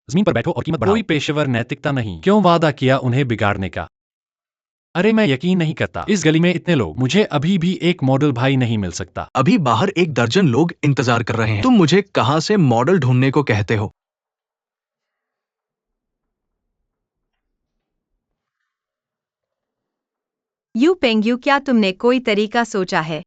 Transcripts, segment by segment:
जमीन पर बैठो और कीमत बढ़ाओ। कोई पेशेवर नैतिकता नहीं। क्यों वादा किया उन्हें बिगाड़ने का? अरे मैं यकीन नहीं करता, इस गली में इतने लोग, मुझे अभी भी एक मॉडल भाई नहीं मिल सकता। अभी बाहर 1 दर्जन लोग इंतजार कर रहे हैं। तुम मुझे कहां से मॉडल ढूंढने को कहते हो? यू पेंग्यू, क्या तुमने कोई तरीका सोचा है?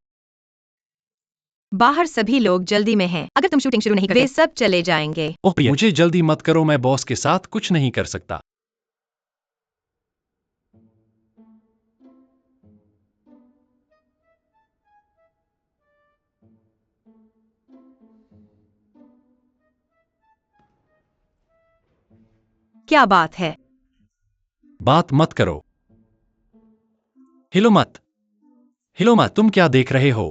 बाहर सभी लोग जल्दी में हैं। अगर तुम शूटिंग शुरू नहीं करते, वे सब चले जाएंगे। ओह प्रिय, मुझे जल्दी मत करो, मैं बॉस के साथ कुछ नहीं कर सकता। क्या बात है? बात मत करो। हिलो मत, हिलो मत। तुम क्या देख रहे हो?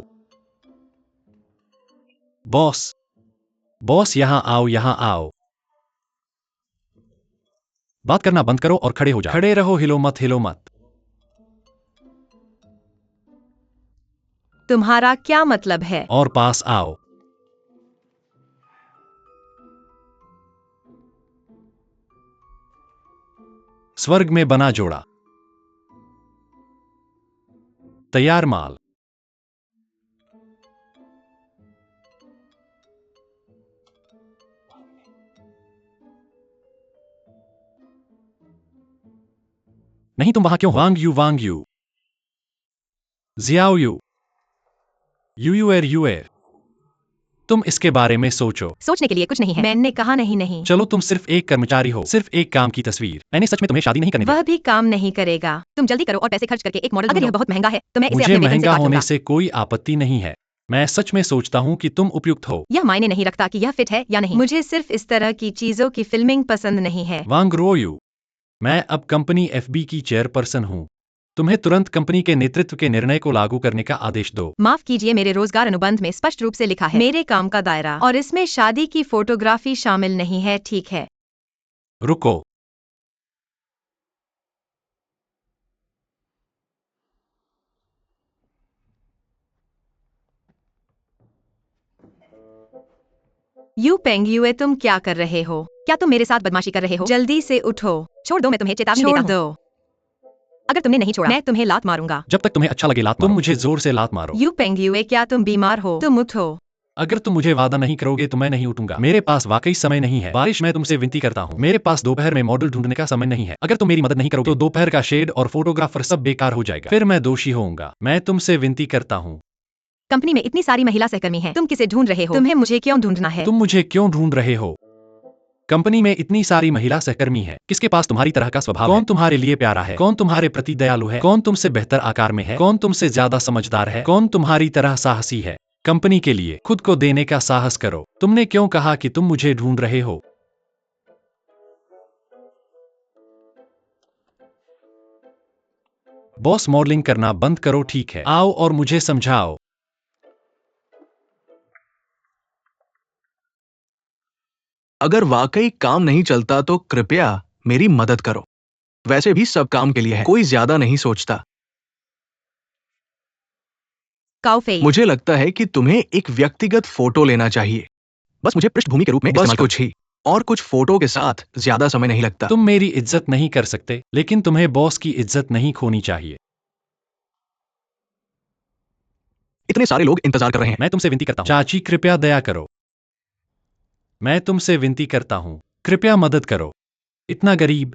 बॉस, बॉस यहां आओ, यहां आओ। बात करना बंद करो और खड़े हो जाओ। खड़े रहो, हिलो मत, हिलो मत। तुम्हारा क्या मतलब है? और पास आओ। स्वर्ग में बना जोड़ा। तैयार माल। नहीं, तुम वहां क्यों हो? Wang Yu, Wang Yu. Xiao Yu. Yuer. तुम इसके बारे में सोचो। सोचने के लिए कुछ नहीं है। मैंने कहा नहीं। चलो, तुम सिर्फ एक कर्मचारी हो, सिर्फ एक काम की तस्वीर। मैंने सच में तुम्हें शादी नहीं करने दिया। वह भी काम नहीं करेगा। तुम जल्दी करो और पैसे खर्च करके एक मॉडल। अगर यह बहुत महंगा है तो मैं इसे मुझे अपने वेतन से महंगा काट होने लूंगा। से कोई आपत्ति नहीं है। मैं सच में सोचता हूँ कि तुम उपयुक्त हो। यह मायने नहीं रखता कि यह फिट है या नहीं। मुझे सिर्फ इस तरह की चीजों की फिल्मिंग पसंद नहीं है। वांग रो यू। मैं अब कंपनी एफबी की चेयरपर्सन हूँ। तुम्हें तुरंत कंपनी के नेतृत्व के निर्णय को लागू करने का आदेश दो। माफ कीजिए, मेरे रोजगार अनुबंध में स्पष्ट रूप से लिखा है मेरे काम का दायरा, और इसमें शादी की फोटोग्राफी शामिल नहीं है। ठीक है। रुको। यू पेंग यूए, तुम क्या कर रहे हो? क्या तुम मेरे साथ बदमाशी कर रहे हो? जल्दी से उठो। छोड़ दो, मैं तुम्हें चेतावनी देता हूं। छोड़ दो। अगर तुमने नहीं छोड़ा, मैं तुम्हें लात मारूंगा। जब तक तुम्हें अच्छा लगे लात, तुम मुझे जोर से लात मारो। यू पेंग यूए, क्या तुम बीमार हो? तुम उठो। अगर तुम मुझे वादा नहीं करोगे तो मैं नहीं उठूंगा। मेरे पास वाकई समय नहीं है। बारिश, मैं तुमसे विनती करता हूँ, मेरे पास दोपहर में मॉडल ढूंढने का समय नहीं है। अगर तुम मेरी मदद नहीं करोगे तो दोपहर का शेड और फोटोग्राफर सब बेकार हो जाएगा। फिर मैं दोषी होऊंगा। मैं तुमसे विनती करता हूँ। कंपनी में इतनी सारी महिला सहकर्मी हैं। तुम किसे ढूंढ रहे हो? तुम्हें मुझे क्यों ढूंढना है? तुम मुझे क्यों ढूंढ रहे हो? कंपनी में इतनी सारी महिला सहकर्मी है, किसके पास तुम्हारी तरह का स्वभाव है? कौन तुम्हारे लिए प्यारा है? कौन तुम्हारे प्रति दयालु है? कौन तुमसे बेहतर आकार में है? कौन तुमसे ज्यादा समझदार है? कौन तुम्हारी तरह साहसी है? कंपनी के लिए खुद को देने का साहस करो। तुमने क्यों कहा कि तुम मुझे ढूंढ रहे हो? बॉस, मॉडलिंग करना बंद करो, ठीक है? आओ और मुझे समझाओ। अगर वाकई काम नहीं चलता तो कृपया मेरी मदद करो। वैसे भी सब काम के लिए है, कोई ज्यादा नहीं सोचता। काउफे। मुझे लगता है कि तुम्हें एक व्यक्तिगत फोटो लेना चाहिए। बस मुझे पृष्ठभूमि के रूप में इस्तेमाल करो। कुछ ही और कुछ फोटो के साथ ज्यादा समय नहीं लगता। तुम मेरी इज्जत नहीं कर सकते, लेकिन तुम्हें बॉस की इज्जत नहीं खोनी चाहिए। इतने सारे लोग इंतजार कर रहे हैं। मैं तुमसे विनती करता हूँ, चाची कृपया दया करो। मैं तुमसे विनती करता हूँ, कृपया मदद करो। इतना गरीब।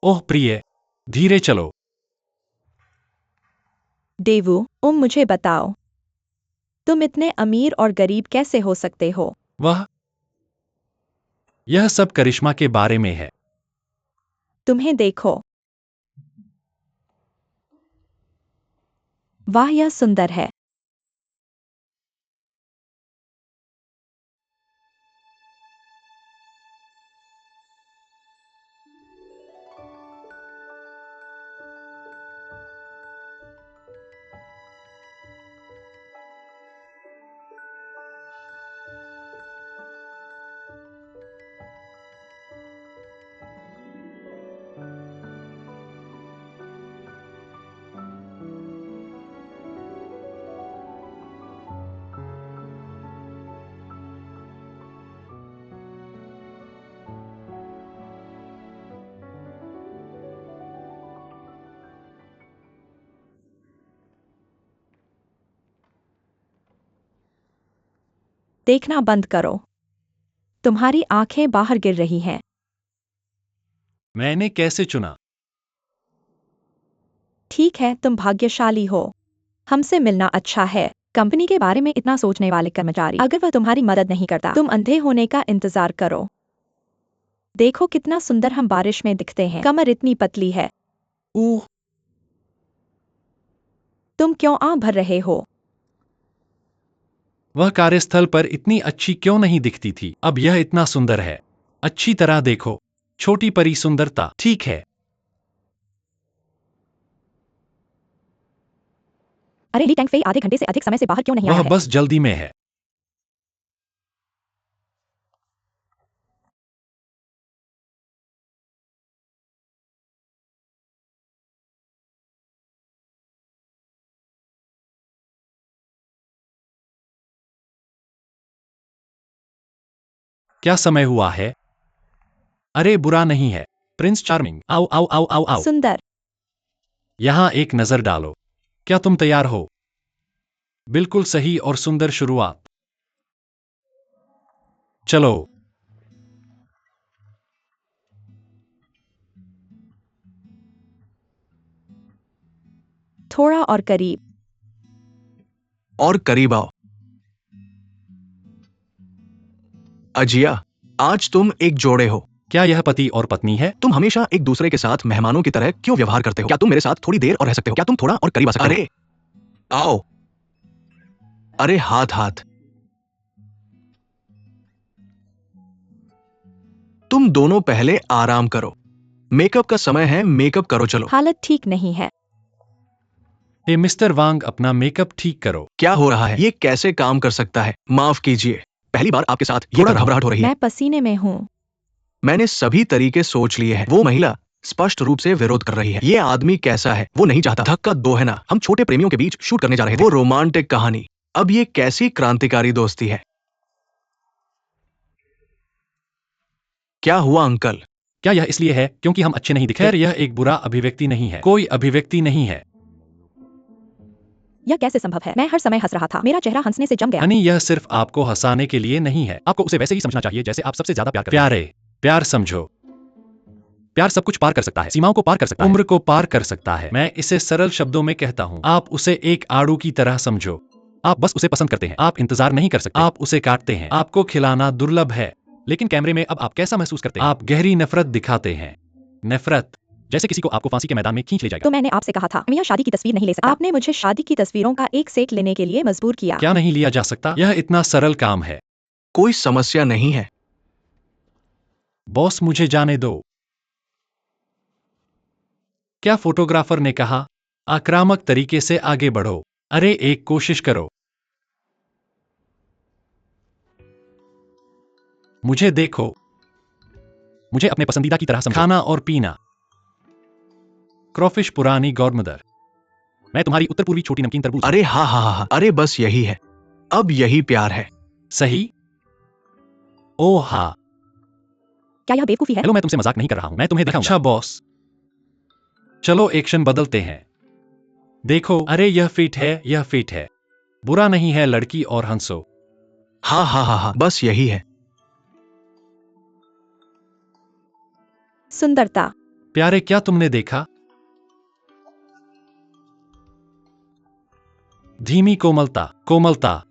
ओह प्रिय, धीरे चलो। देवू, मुझे बताओ, तुम इतने अमीर और गरीब कैसे हो सकते हो? यह सब करिश्मा के बारे में है। तुम्हें देखो। वाह, यह सुंदर है। देखना बंद करो। तुम्हारी आंखें बाहर गिर रही हैं। मैंने कैसे चुना? ठीक है, तुम भाग्यशाली हो। हमसे मिलना अच्छा है। कंपनी के बारे में इतना सोचने वाले कर्मचारी, अगर वह तुम्हारी मदद नहीं करता, तुम अंधे होने का इंतजार करो। देखो कितना सुंदर हम बारिश में दिखते हैं। कमर इतनी पतली है। ऊह, तुम क्यों आंख भर रहे हो? वह कार्यस्थल पर इतनी अच्छी क्यों नहीं दिखती थी? अब यह इतना सुंदर है। अच्छी तरह देखो। छोटी परी सुंदरता, ठीक है। अरे ली टैंक फेई आधे घंटे से अधिक समय से बाहर क्यों नहीं आया वह है? बस जल्दी में है। क्या समय हुआ है? अरे बुरा नहीं है। प्रिंस चार्मिंग, आओ आओ आओ आओ आओ। सुंदर। यहाँ एक नजर डालो। क्या तुम तैयार हो? बिल्कुल सही और सुंदर शुरुआत। चलो। थोड़ा और करीब। और करीब आओ। अजिया, आज तुम एक जोड़े हो। क्या यह पति और पत्नी है? तुम हमेशा एक दूसरे के साथ मेहमानों की तरह क्यों व्यवहार करते हो? क्या तुम मेरे साथ थोड़ी देर और रह सकते हो? क्या तुम थोड़ा और करीब आ सकते हो? अरे आओ। अरे हाथ हाथ। तुम दोनों पहले आराम करो। मेकअप का समय है, मेकअप करो चलो। हालत ठीक नहीं है। ए मिस्टर वांग, अपना मेकअप ठीक करो। क्या हो रहा है? ये कैसे काम कर सकता है? माफ कीजिए, पहली बार आपके साथ थोड़ा घबराहट हो रही है। मैं पसीने में हूँ। मैंने सभी तरीके सोच लिए हैं। वो महिला स्पष्ट रूप से विरोध कर रही है। ये आदमी कैसा है? वो नहीं चाहता। धक्का दो है ना। हम छोटे प्रेमियों के बीच शूट करने जा रहे थे। वो रोमांटिक कहानी। अब ये कैसी क्रांतिकारी दोस्ती है? क्या हुआ अंकल? क्या यह इसलिए है क्योंकि हम अच्छे नहीं दिखते? खैर, यह एक बुरा अभिव्यक्ति नहीं है। कोई अभिव्यक्ति नहीं है। यह कैसे संभव है? मैं हर समय हंस रहा था। मेरा चेहरा हंसने से जम गया। हनी, यह सिर्फ आपको हंसाने के लिए नहीं है। आपको उसे वैसे ही समझना चाहिए जैसे आप सबसे ज्यादा प्यार करते हैं। प्यारे, प्यार समझो। प्यार सब कुछ पार कर सकता है, सीमाओं को पार कर सकता है, उम्र को पार कर सकता है। मैं इसे सरल शब्दों में कहता हूँ। आप उसे एक आड़ू की तरह समझो। आप बस उसे पसंद करते हैं। आप इंतजार नहीं कर सकते। आप उसे काटते हैं। आपको खिलाना दुर्लभ है। लेकिन कैमरे में अब आप कैसा महसूस करते हैं? आप गहरी नफरत दिखाते हैं। नफरत, जैसे किसी को आपको फांसी के मैदान में खींच ले जाएगा। तो मैंने आपसे कहा था, मैं यह शादी की तस्वीर नहीं ले सकता। आपने मुझे शादी की तस्वीरों का एक सेट लेने के लिए मजबूर किया। क्या नहीं लिया जा सकता? यह इतना सरल काम है। कोई समस्या नहीं है। बॉस, मुझे जाने दो। क्या फोटोग्राफर ने कहा? आक्रामक तरीके से आगे बढ़ो। अरे एक कोशिश करो। मुझे देखो। मुझे अपने पसंदीदा की तरह समझो। खाना और पीना। क्रॉफिश, पुरानी गॉडमदर। मैं तुम्हारी उत्तर पूर्वी छोटी नमकीन तरबूज। अरे हाँ हाँ हाँ हाँ। अरे बस यही है। अब यही प्यार है। सही। ओह हाँ। क्या यह बेवकूफी है? हेलो, मैं तुमसे मजाक नहीं कर रहा हूं। मैं तुम्हें दिखाऊंगा। अच्छा बॉस, चलो एक्शन बदलते हैं। देखो, अरे यह फिट है, यह फिट है। बुरा नहीं है लड़की, और हंसो। हाँ हाँ हाँ हाँ, बस यही है। सुंदरता। प्यारे, क्या तुमने देखा? धीमी कोमलता, कोमलता।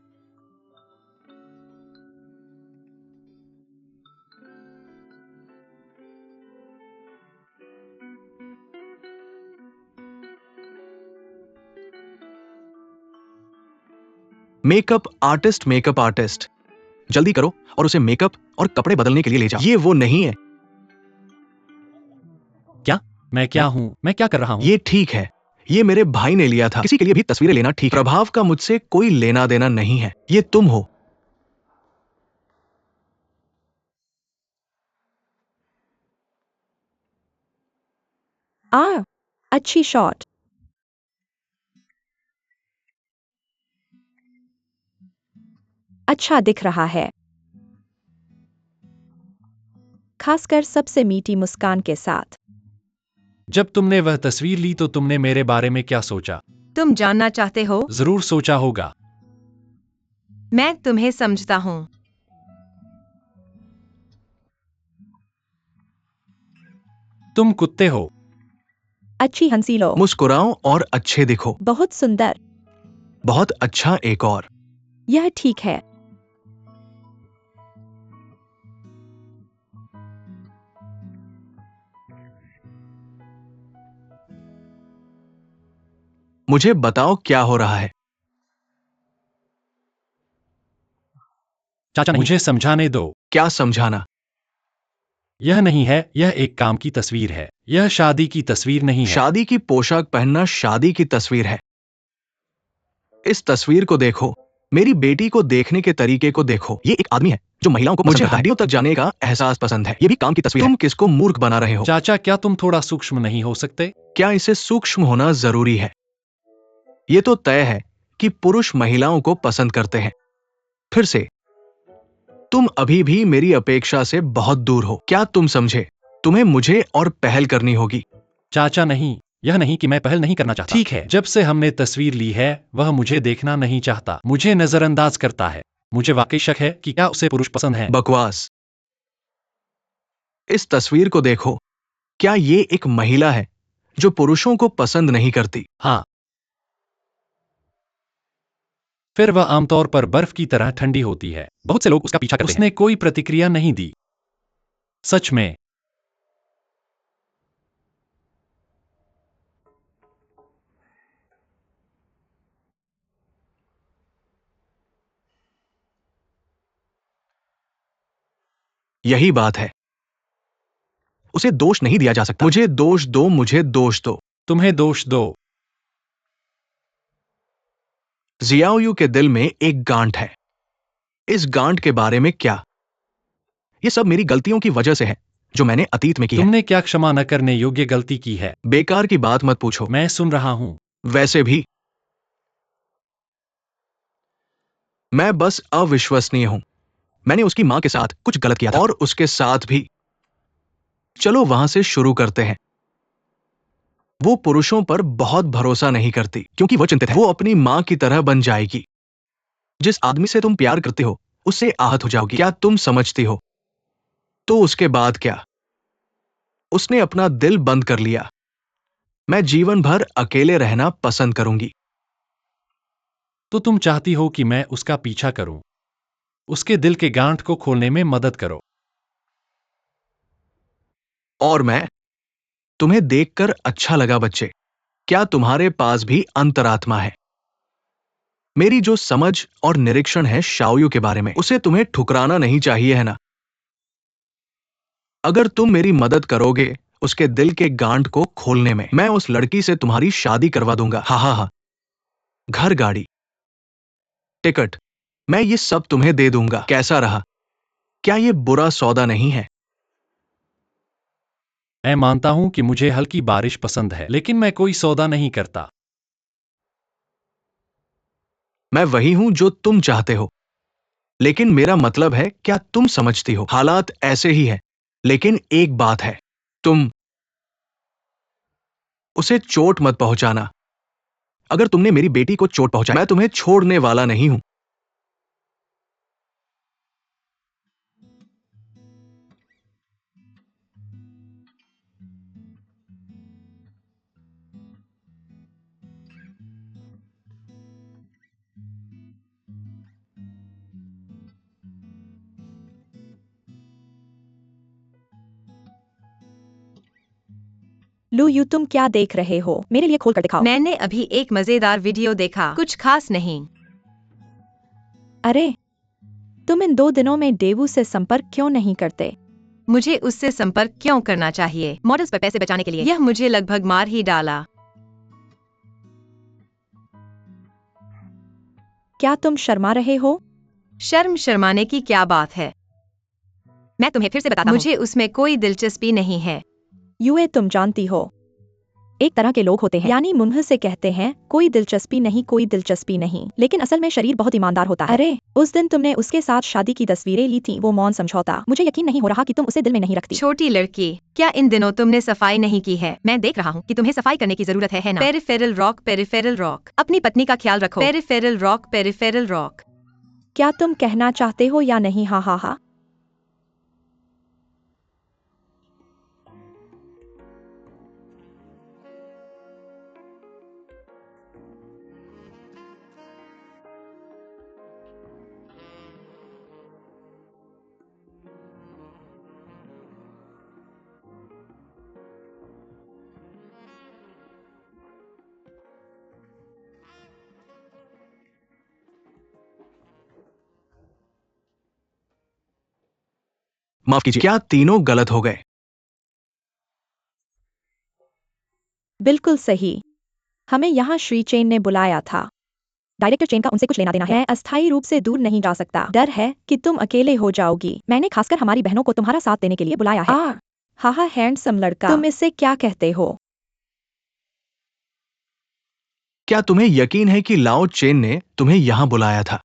मेकअप आर्टिस्ट, मेकअप आर्टिस्ट, जल्दी करो और उसे मेकअप और कपड़े बदलने के लिए ले जाओ। ये वो नहीं है। क्या? मैं क्या हूं? मैं क्या कर रहा हूं? ये ठीक है। ये मेरे भाई ने लिया था। किसी के लिए भी तस्वीरें लेना ठीक है। प्रभाव का मुझसे कोई लेना देना नहीं है। ये तुम हो। अच्छी शॉट। अच्छा दिख रहा है, खासकर सबसे मीठी मुस्कान के साथ। जब तुमने वह तस्वीर ली तो तुमने मेरे बारे में क्या सोचा? तुम जानना चाहते हो? जरूर सोचा होगा। मैं तुम्हें समझता हूँ। तुम कुत्ते हो। अच्छी हंसी लो। मुस्कुराओ और अच्छे दिखो। बहुत सुंदर। बहुत अच्छा, एक और। यह ठीक है। मुझे बताओ क्या हो रहा है। चाचा नहीं, मुझे समझाने दो। क्या समझाना? यह नहीं है, यह एक काम की तस्वीर है। यह शादी की तस्वीर नहीं है। शादी की पोशाक पहनना शादी की तस्वीर है। इस तस्वीर को देखो। मेरी बेटी को देखने के तरीके को देखो। ये एक आदमी है जो महिलाओं को मुझे हड्डियों तक जाने का एहसास पसंद है। ये भी काम की तस्वीर है। तुम किसको मूर्ख बना रहे हो? चाचा, क्या तुम थोड़ा सूक्ष्म नहीं हो सकते? क्या इसे सूक्ष्म होना जरूरी है? ये तो तय है कि पुरुष महिलाओं को पसंद करते हैं। फिर से, तुम अभी भी मेरी अपेक्षा से बहुत दूर हो। क्या तुम समझे? तुम्हें मुझे और पहल करनी होगी। चाचा नहीं, यह नहीं कि मैं पहल नहीं करना चाहता। ठीक है, जब से हमने तस्वीर ली है, वह मुझे देखना नहीं चाहता, मुझे नजरअंदाज करता है। मुझे वाकई शक है कि क्या उसे पुरुष पसंद है। बकवास। इस तस्वीर को देखो। क्या ये एक महिला है जो पुरुषों को पसंद नहीं करती? हाँ। फिर वह आमतौर पर बर्फ की तरह ठंडी होती है। बहुत से लोग उसका पीछा करते हैं। उसने कोई प्रतिक्रिया नहीं दी। सच में। यही बात है। उसे दोष नहीं दिया जा सकता। मुझे दोष दो, मुझे दोष दो। तुम्हें दोष दो। जियाओयू के दिल में एक गांठ है। इस गांठ के बारे में क्या? ये सब मेरी गलतियों की वजह से है जो मैंने अतीत में की है। तुमने क्या क्षमा न करने योग्य गलती की है? बेकार की बात मत पूछो। मैं सुन रहा हूं। वैसे भी मैं बस अविश्वसनीय हूं। मैंने उसकी मां के साथ कुछ गलत किया था और उसके साथ भी। चलो वहां से शुरू करते हैं। वो पुरुषों पर बहुत भरोसा नहीं करती क्योंकि वो चिंतित है वो अपनी मां की तरह बन जाएगी। जिस आदमी से तुम प्यार करते हो उससे आहत हो जाओगी। क्या तुम समझती हो? तो उसके बाद क्या? उसने अपना दिल बंद कर लिया। मैं जीवन भर अकेले रहना पसंद करूंगी। तो तुम चाहती हो कि मैं उसका पीछा करूं, उसके दिल के गांठ को खोलने में मदद करो। और मैं तुम्हें देखकर अच्छा लगा बच्चे। क्या तुम्हारे पास भी अंतरात्मा है? मेरी जो समझ और निरीक्षण है शाओयू के बारे में, उसे तुम्हें ठुकराना नहीं चाहिए, है ना? अगर तुम मेरी मदद करोगे उसके दिल के गांठ को खोलने में, मैं उस लड़की से तुम्हारी शादी करवा दूंगा। हा हा हा। घर, गाड़ी, टिकट, मैं ये सब तुम्हें दे दूंगा। कैसा रहा? क्या ये बुरा सौदा नहीं है? मैं मानता हूं कि मुझे हल्की बारिश पसंद है, लेकिन मैं कोई सौदा नहीं करता। मैं वही हूं जो तुम चाहते हो। लेकिन मेरा मतलब है, क्या तुम समझती हो? हालात ऐसे ही है। लेकिन एक बात है, तुम उसे चोट मत पहुंचाना। अगर तुमने मेरी बेटी को चोट पहुंचाई, मैं तुम्हें छोड़ने वाला नहीं हूं। लू यू, तुम क्या देख रहे हो? मेरे लिए खोल कर दिखाओ। मैंने अभी एक मजेदार वीडियो देखा, कुछ खास नहीं। अरे, तुम इन 2 दिनों में डेवू से संपर्क क्यों नहीं करते? मुझे उससे संपर्क क्यों करना चाहिए? मॉडल्स पर पैसे बचाने के लिए। यह मुझे लगभग मार ही डाला। क्या तुम शर्मा रहे हो? शर्माने की क्या बात है? मैं तुम्हें फिर से बताता हूँ, मुझे उसमें कोई दिलचस्पी नहीं है। यूए, तुम जानती हो, एक तरह के लोग होते हैं, यानी मुंह से कहते हैं कोई दिलचस्पी नहीं, कोई दिलचस्पी नहीं, लेकिन असल में शरीर बहुत ईमानदार होता है। अरे, उस दिन तुमने उसके साथ शादी की तस्वीरें ली थी, वो मौन समझौता। मुझे यकीन नहीं हो रहा कि तुम उसे दिल में नहीं रखती। छोटी लड़की, क्या इन दिनों तुमने सफाई नहीं की है? मैं देख रहा हूँ कि तुम्हें सफाई करने की जरूरत है ना? Peripheral rock, peripheral rock. अपनी पत्नी का ख्याल रखो। Peripheral rock, peripheral rock. क्या तुम कहना चाहते हो या नहीं? हा हा हा। माफ कीजिए, क्या तीनों गलत हो गए? बिल्कुल सही। हमें यहाँ श्री चेन ने बुलाया था। डायरेक्टर चेन का उनसे कुछ लेना देना है। मैं अस्थायी रूप से दूर नहीं जा सकता। डर है कि तुम अकेले हो जाओगी। मैंने खासकर हमारी बहनों को तुम्हारा साथ देने के लिए बुलाया है। हाँ हाँ, हैंडसम लड़का, तुम इससे क्या कहते हो? क्या तुम्हें यकीन है कि लाओ चेन ने तुम्हें यहाँ बुलाया था?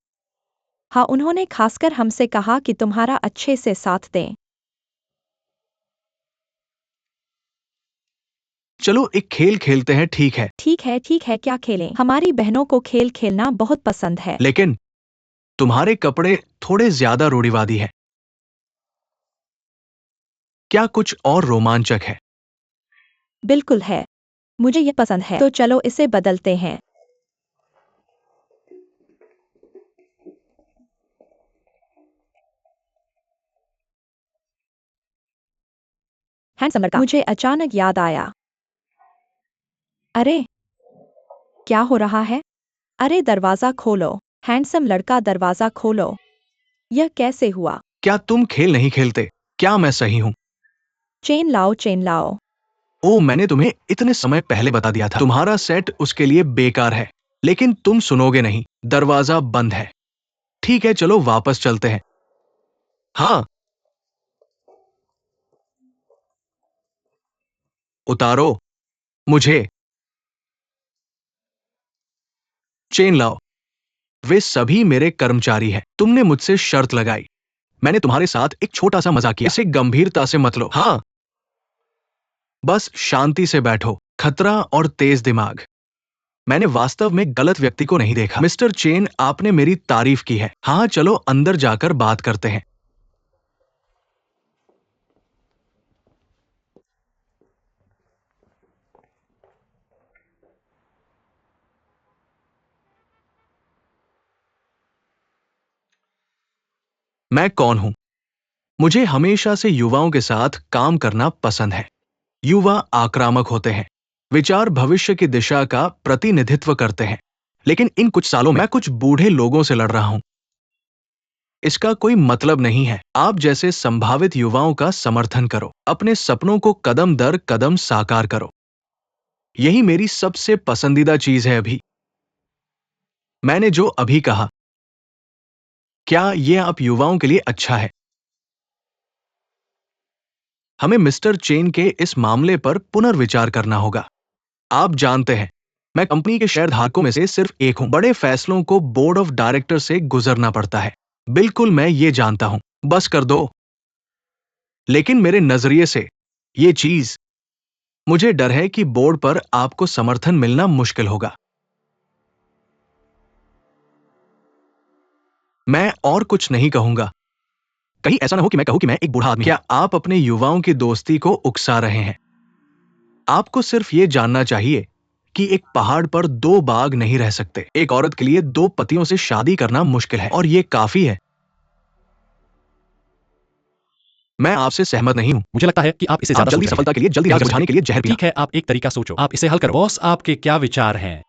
हाँ, उन्होंने खासकर हमसे कहा कि तुम्हारा अच्छे से साथ दें। चलो एक खेल खेलते हैं, ठीक है? ठीक है, क्या खेलें? हमारी बहनों को खेल खेलना बहुत पसंद है। लेकिन तुम्हारे कपड़े थोड़े ज्यादा रूढ़िवादी हैं। क्या कुछ और रोमांचक है? बिल्कुल है। मुझे ये पसंद है। तो चलो इसे बदलते हैं। हैंडसम लड़का, मुझे अचानक याद आया। अरे, क्या हो रहा है? अरे दरवाजा खोलो। हैंडसम लड़का, दरवाजा खोलो। यह कैसे हुआ? क्या तुम खेल नहीं खेलते? क्या मैं सही हूं? चेन लाओ, चेन लाओ। ओ, मैंने तुम्हें इतने समय पहले बता दिया था। तुम्हारा सेट उसके लिए बेकार है। लेकिन तुम सुनोगे नहीं। दरवाजा बंद है। ठीक है, चलो वापस चलते हैं। हाँ, उतारो मुझे। चेन लाओ। वे सभी मेरे कर्मचारी हैं। तुमने मुझसे शर्त लगाई। मैंने तुम्हारे साथ एक छोटा सा मजाक किया। इसे गंभीरता से मत लो। हाँ, बस शांति से बैठो। खतरा और तेज दिमाग। मैंने वास्तव में गलत व्यक्ति को नहीं देखा। मिस्टर चेन, आपने मेरी तारीफ की है। हाँ, चलो अंदर जाकर बात करते हैं। मैं कौन हूं? मुझे हमेशा से युवाओं के साथ काम करना पसंद है। युवा आक्रामक होते हैं। विचार भविष्य की दिशा का प्रतिनिधित्व करते हैं। लेकिन इन कुछ सालों में मैं कुछ बूढ़े लोगों से लड़ रहा हूं। इसका कोई मतलब नहीं है। आप जैसे संभावित युवाओं का समर्थन करो। अपने सपनों को कदम दर कदम साकार करो। यही मेरी सबसे पसंदीदा चीज है अभी। मैंने जो अभी कहा, क्या यह आप युवाओं के लिए अच्छा है? हमें मिस्टर चेन के इस मामले पर पुनर्विचार करना होगा। आप जानते हैं, मैं कंपनी के शेयरधारकों में से सिर्फ एक हूं। बड़े फैसलों को बोर्ड ऑफ डायरेक्टर से गुजरना पड़ता है। बिल्कुल, मैं ये जानता हूं। बस कर दो। लेकिन मेरे नजरिए से ये चीज, मुझे डर है कि बोर्ड पर आपको समर्थन मिलना मुश्किल होगा। मैं और कुछ नहीं कहूंगा। कहीं ऐसा ना हो कि मैं कहूं कि मैं एक बूढ़ा आदमी। क्या आप अपने युवाओं की दोस्ती को उकसा रहे हैं? आपको सिर्फ ये जानना चाहिए कि एक पहाड़ पर दो बाघ नहीं रह सकते। एक औरत के लिए दो पतियों से शादी करना मुश्किल है और ये काफी है। मैं आपसे सहमत नहीं हूं। मुझे लगता है कि आप इसे आप ज्यादा जल्दी सोच रहे हैं। सफलता के लिए जल्दी आग बुझाने के लिए जहर पीना। ठीक है, आप एक तरीका सोचो, आप इसे हल करो। बॉस, आपके क्या विचार हैं?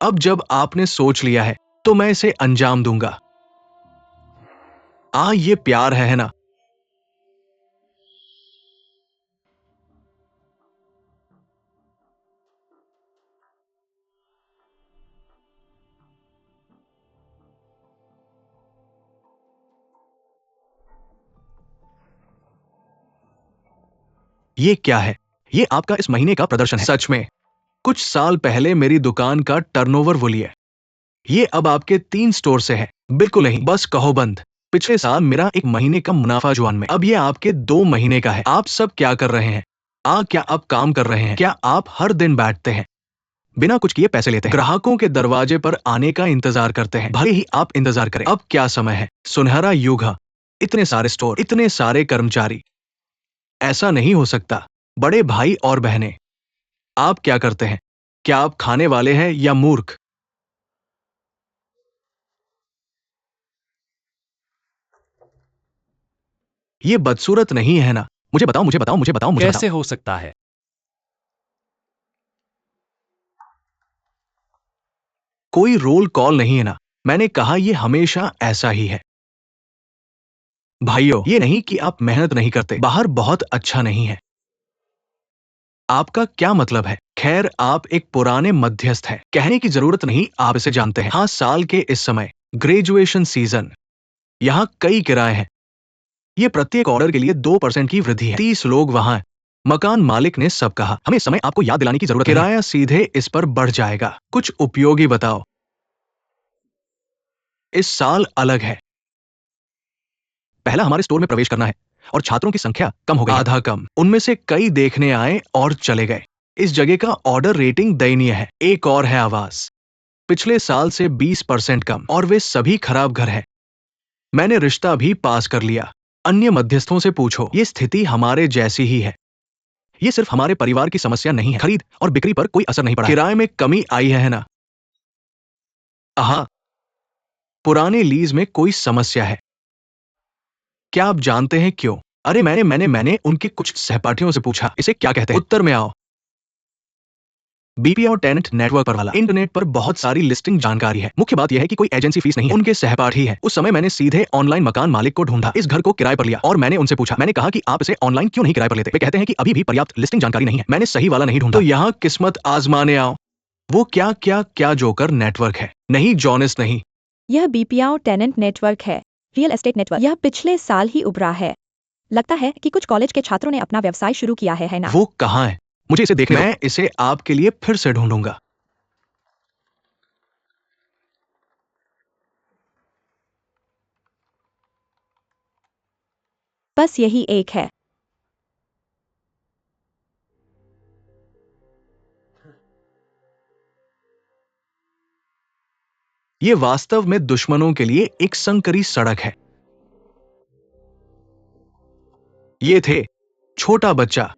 अब जब आपने सोच लिया है तो मैं इसे अंजाम दूंगा। ये प्यार है ना? ये क्या है? ये आपका इस महीने का प्रदर्शन है। सच में कुछ साल पहले मेरी दुकान का टर्नओवर बोलिए। ये अब आपके 3 स्टोर से है। बिल्कुल नहीं, बस कहो बंद। पिछले साल मेरा 1 महीने का मुनाफा जुआन में, अब ये आपके 2 महीने का है। आप सब क्या कर रहे हैं? क्या आप काम कर रहे हैं? क्या आप हर दिन बैठते हैं? बिना कुछ किए पैसे लेते हैं, ग्राहकों के दरवाजे पर आने का इंतजार करते हैं, भले ही आप इंतजार करें। अब क्या समय है, सुनहरा युग है। इतने सारे स्टोर, इतने सारे कर्मचारी, ऐसा नहीं हो सकता। बड़े भाई और बहनें, आप क्या करते हैं? क्या आप खाने वाले हैं या मूर्ख? ये बदसूरत नहीं है ना? मुझे बताओ, मुझे बताओ, मुझे बताओ, मुझे कैसे बताओ। हो सकता है? कोई रोल कॉल नहीं है ना? मैंने कहा ये हमेशा ऐसा ही है। भाइयों, ये नहीं कि आप मेहनत नहीं करते, बाहर बहुत अच्छा नहीं है। आपका क्या मतलब है? खैर, आप एक पुराने मध्यस्थ हैं, कहने की जरूरत नहीं, आप इसे जानते हैं। हाँ, साल के इस समय, ग्रेजुएशन सीजन, यहाँ कई किराए हैं। ये प्रत्येक ऑर्डर के लिए 2% की वृद्धि है। 30 लोग वहां हैं। मकान मालिक ने सब कहा, हमें इस समय आपको याद दिलाने की जरूरत नहीं। किराया सीधे इस पर बढ़ जाएगा। कुछ उपयोगी बताओ। इस साल अलग है। पहला हमारे स्टोर में प्रवेश करना है और छात्रों की संख्या कम हो गई है। आधा कम। उनमें से कई देखने आए और चले गए। इस जगह का ऑर्डर रेटिंग दयनीय है। एक और है आवाज, पिछले साल से 20% कम, और वे सभी खराब घर है। मैंने रिश्ता भी पास कर लिया। अन्य मध्यस्थों से पूछो, ये स्थिति हमारे जैसी ही है। ये सिर्फ हमारे परिवार की समस्या नहीं है। खरीद और बिक्री पर कोई असर नहीं पड़ा। किराए में कमी आई है ना? हाँ, पुराने लीज में कोई समस्या है। क्या आप जानते हैं क्यों? अरे मैंने उनके कुछ सहपाठियों से पूछा, इसे क्या कहते हैं? उत्तर में आओ। बीपीओ टेनेंट नेटवर्क पर वाला। इंटरनेट पर बहुत सारी लिस्टिंग जानकारी है। मुख्य बात यह है कि कोई एजेंसी फीस नहीं है। उनके सहपाठी है। उस समय मैंने सीधे ऑनलाइन मकान मालिक को ढूंढा, इस घर को किराए पर लिया, और मैंने उनसे पूछा, मैंने कहा कि आप इसे ऑनलाइन क्यों नहीं किराए पर लेते? वे कहते हैं कि अभी भी पर्याप्त लिस्टिंग जानकारी नहीं है। मैंने सही वाला नहीं ढूंढा। तो यहाँ किस्मत आजमाने आओ। वो क्या जोकर नेटवर्क है? नहीं, जॉनिस नहीं। यह बीपीओ टेनेंट नेटवर्क है, रियल एस्टेट नेटवर्क। यह पिछले साल ही उभरा है। लगता है कि कुछ कॉलेज के छात्रों ने अपना व्यवसाय शुरू किया है ना? वो कहाँ है? मुझे इसे देखने दो। मैं इसे आपके लिए फिर से ढूंढूंगा। बस यही एक है। ये वास्तव में दुश्मनों के लिए एक संकरी सड़क है। ये थे छोटा बच्चा,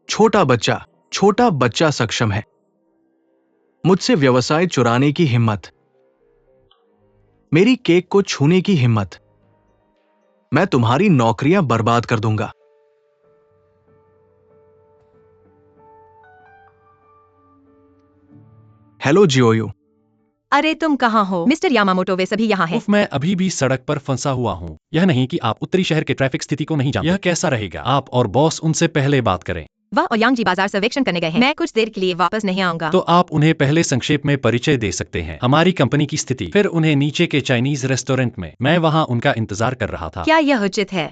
छोटा बच्चा, छोटा बच्चा सक्षम है। मुझसे व्यवसाय चुराने की हिम्मत, मेरी केक को छूने की हिम्मत। मैं तुम्हारी नौकरियां बर्बाद कर दूंगा। हेलो जियोयू। अरे तुम कहाँ हो मिस्टर यामामोटो? वे सभी यहाँ हैं। उफ, मैं अभी भी सड़क पर फंसा हुआ हूँ। यह नहीं कि आप उत्तरी शहर के ट्रैफिक स्थिति को नहीं जानते। यह कैसा रहेगा? आप और बॉस उनसे पहले बात करें। वह और यांगजी बाजार सर्वेक्षण करने गए हैं। मैं कुछ देर के लिए वापस नहीं आऊंगा। तो आप उन्हें पहले संक्षेप में परिचय दे सकते हैं, हमारी कंपनी की स्थिति, फिर उन्हें नीचे के चाइनीज रेस्टोरेंट में। मैं वहां उनका इंतजार कर रहा था। क्या यह उचित है?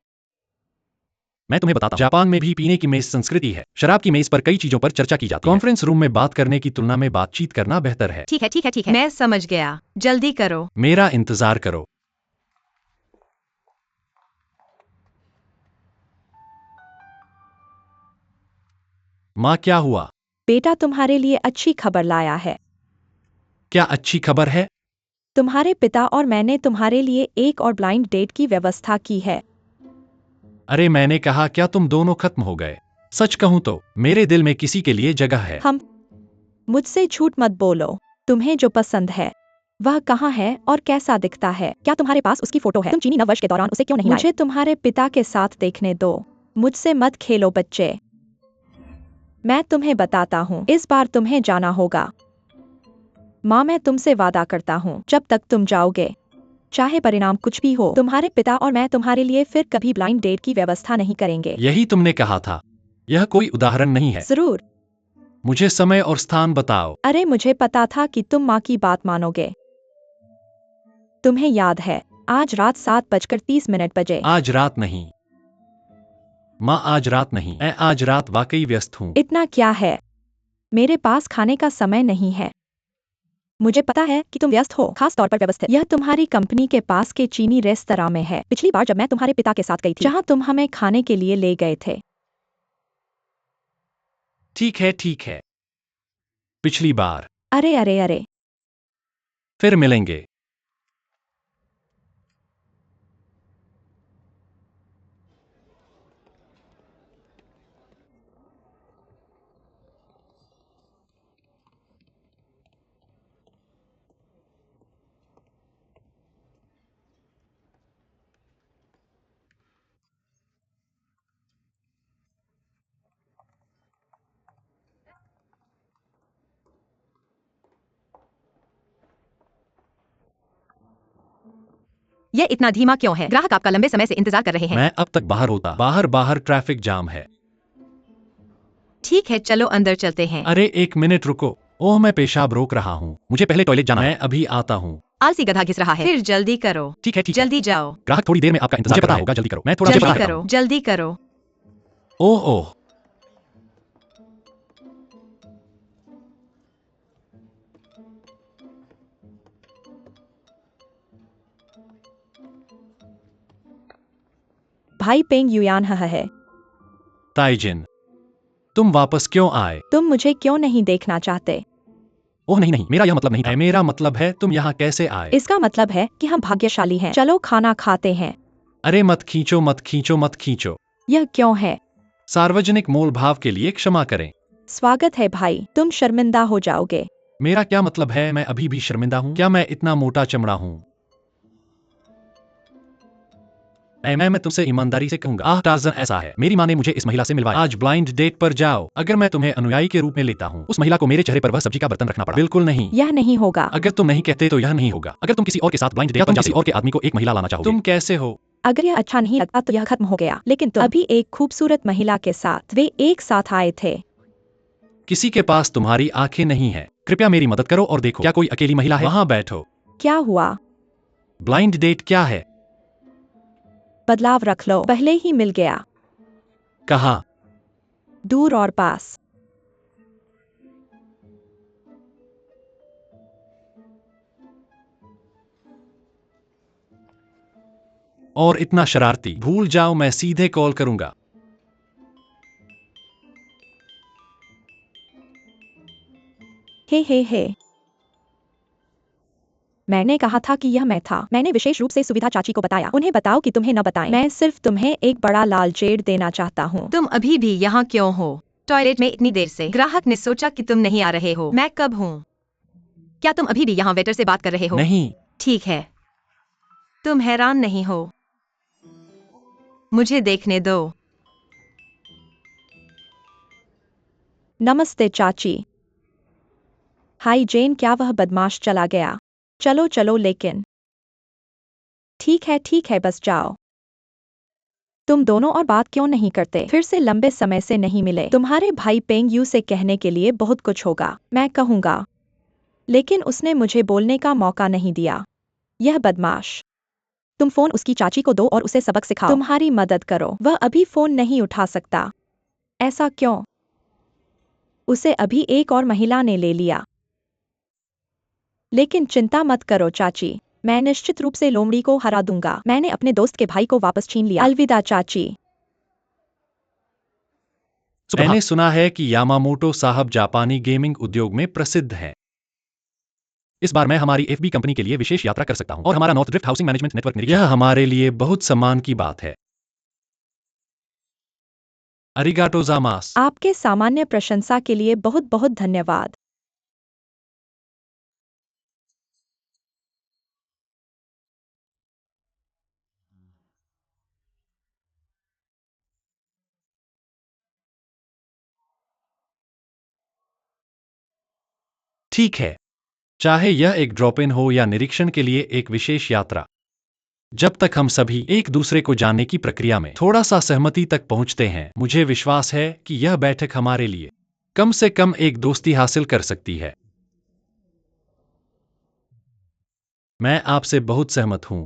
मैं तुम्हें बताता हूं, जापान में भी पीने की मेज संस्कृति है। शराब की मेज पर कई चीजों पर चर्चा की जाती है। कॉन्फ्रेंस रूम में बात करने की तुलना में बातचीत करना बेहतर है। ठीक है, ठीक है, ठीक है। मैं समझ गया। जल्दी करो। मेरा इंतजार करो। माँ, क्या हुआ? बेटा तुम्हारे लिए अच्छी खबर लाया है। क्या अच्छी खबर है? तुम्हारे पिता और मैंने तुम्हारे लिए एक और ब्लाइंड डेट की व्यवस्था की है। अरे मैंने कहा, क्या तुम दोनों खत्म हो गए? सच कहूं तो मेरे दिल में किसी के लिए जगह है। हम मुझसे झूठ मत बोलो। तुम्हें जो पसंद है वह कहाँ है और कैसा दिखता है? क्या तुम्हारे पास उसकी फोटो है? तुम चीनी नववर्ष के दौरान उसे क्यों नहीं लाए? मुझे तुम्हारे पिता के साथ देखने दो। मुझसे मत खेलो बच्चे। मैं तुम्हें बताता हूँ, इस बार तुम्हें जाना होगा। माँ, मैं तुमसे वादा करता हूँ, जब तक तुम जाओगे, चाहे परिणाम कुछ भी हो, तुम्हारे पिता और मैं तुम्हारे लिए फिर कभी ब्लाइंड डेट की व्यवस्था नहीं करेंगे। यही तुमने कहा था। यह कोई उदाहरण नहीं है। जरूर। मुझे समय और स्थान बताओ। अरे मुझे पता था कि तुम माँ की बात मानोगे। तुम्हें याद है, आज रात 7:30 बजे। आज रात नहीं माँ, आज रात नहीं। मैं आज रात वाकई व्यस्त हूँ। इतना क्या है, मेरे पास खाने का समय नहीं है। मुझे पता है कि तुम व्यस्त हो, खास तौर पर व्यवस्थित। यह तुम्हारी कंपनी के पास के चीनी रेस्तरां में है। पिछली बार जब मैं तुम्हारे पिता के साथ गई थी, जहां तुम हमें खाने के लिए ले गए थे। ठीक है, ठीक है। पिछली बार अरे अरे अरे। फिर मिलेंगे। यह इतना धीमा क्यों है? ग्राहक आपका लंबे समय से इंतजार कर रहे हैं। मैं अब तक बाहर होता। बाहर बाहर ट्रैफिक जाम है। ठीक है, चलो अंदर चलते हैं। अरे एक मिनट रुको। ओह, मैं पेशाब रोक रहा हूँ। मुझे पहले टॉयलेट जाना है। मैं अभी आता हूँ। आलसी गधा घिस रहा है। फिर जल्दी करो। ठीक है, ठीक है। जल्दी जाओ। ग्राहक थोड़ी देर में आपका इंतजार मुझे कर पता रहा है। होगा। जल्दी करो। मैं थोड़ा जल्दी इंतजार करता करो, हूँ। जल्दी करो। ओह ओह। भाई पेंग युयान है। ताइजिन, तुम वापस क्यों आए? तुम मुझे क्यों नहीं देखना चाहते? ओह नहीं नहीं, मेरा यह मतलब नहीं था। मेरा मतलब है तुम यहाँ कैसे आए? इसका मतलब है कि हम भाग्यशाली हैं। चलो खाना खाते हैं। अरे मत खींचो मत खींचो मत खींचो। यह क्यों है? सार्वजनिक मोल भाव के लिए क्षमा करें। स्वागत है भाई, तुम शर्मिंदा हो जाओगे। मेरा क्या मतलब है? मैं अभी भी शर्मिंदा हूँ? क्या मैं इतना मोटा चमड़ा हूँ? मैं तुमसे ईमानदारी से कहूंगा। आह टार्ज़न, ऐसा है। मेरी माँ ने मुझे इस महिला से मिलवाया। आज ब्लाइंड डेट पर जाओ। अगर मैं तुम्हें अनुयायी के रूप में लेता हूँ, उस महिला को मेरे चेहरे पर वह सब्जी का बर्तन रखना पड़ा। बिल्कुल नहीं। यह नहीं होगा। अगर तुम नहीं कहते तो यह नहीं होगा। अगर तुम किसी और के साथ ब्लाइंड डेट पर किसी और के आदमी को एक महिला लाना चाहोगे। तुम कैसे हो? अगर यह अच्छा नहीं लगता तो यह खत्म हो गया। लेकिन तुम अभी एक खूबसूरत महिला के साथ, वे एक साथ आए थे। किसी के पास तुम्हारी आंखें नहीं है। कृपया मेरी मदद करो और देखो क्या कोई अकेली महिला है। वहां बैठो। क्या हुआ? ब्लाइंड डेट क्या है? बदलाव रख लो। पहले ही मिल गया। कहा? दूर और पास। और इतना शरारती। भूल जाओ, मैं सीधे कॉल करूंगा। हे। मैंने कहा था कि यह मैं था। मैंने विशेष रूप से सुविधा चाची को बताया। उन्हें बताओ कि तुम्हें न बताएं। मैं सिर्फ तुम्हें एक बड़ा लाल जेड देना चाहता हूँ। तुम अभी भी यहाँ क्यों हो? टॉयलेट में इतनी देर से। ग्राहक ने सोचा कि तुम नहीं आ रहे हो। मैं कब हूँ? क्या तुम अभी भी यहाँ वेटर से बात कर रहे हो? नहीं। ठीक है। तुम हैरान नहीं हो? मुझे देखने दो। नमस्ते चाची। हाय जेन, क्या वह बदमाश चला गया? चलो चलो लेकिन। ठीक है बस जाओ। तुम दोनों और बात क्यों नहीं करते? फिर से लंबे समय से नहीं मिले। तुम्हारे भाई पेंग यू से कहने के लिए बहुत कुछ होगा। मैं कहूँगा। लेकिन उसने मुझे बोलने का मौका नहीं दिया। यह बदमाश। तुम फोन उसकी चाची को दो और उसे सबक सिखाओ। तुम्हारी मदद करो। वह अभी फोन नहीं उठा सकता। ऐसा क्यों? उसे अभी एक और महिला ने ले लिया। लेकिन चिंता मत करो चाची, मैं निश्चित रूप से लोमड़ी को हरा दूंगा। मैंने अपने दोस्त के भाई को वापस छीन लिया। अलविदा चाची। मैंने सुना है कि यामामोटो साहब जापानी गेमिंग उद्योग में प्रसिद्ध हैं। इस बार मैं हमारी एफबी कंपनी के लिए विशेष यात्रा कर सकता हूं और हमारा north drift housing management network निरीक्षण। यह हमारे लिए बहुत सम्मान की बात है। अरिगाटो जामास। आपके सामान्य प्रशंसा के लिए बहुत बहुत धन्यवाद। ठीक है, चाहे यह एक ड्रॉप इन हो या निरीक्षण के लिए एक विशेष यात्रा, जब तक हम सभी एक दूसरे को जानने की प्रक्रिया में थोड़ा सा सहमति तक पहुंचते हैं, मुझे विश्वास है कि यह बैठक हमारे लिए कम से कम एक दोस्ती हासिल कर सकती है। मैं आपसे बहुत सहमत हूं।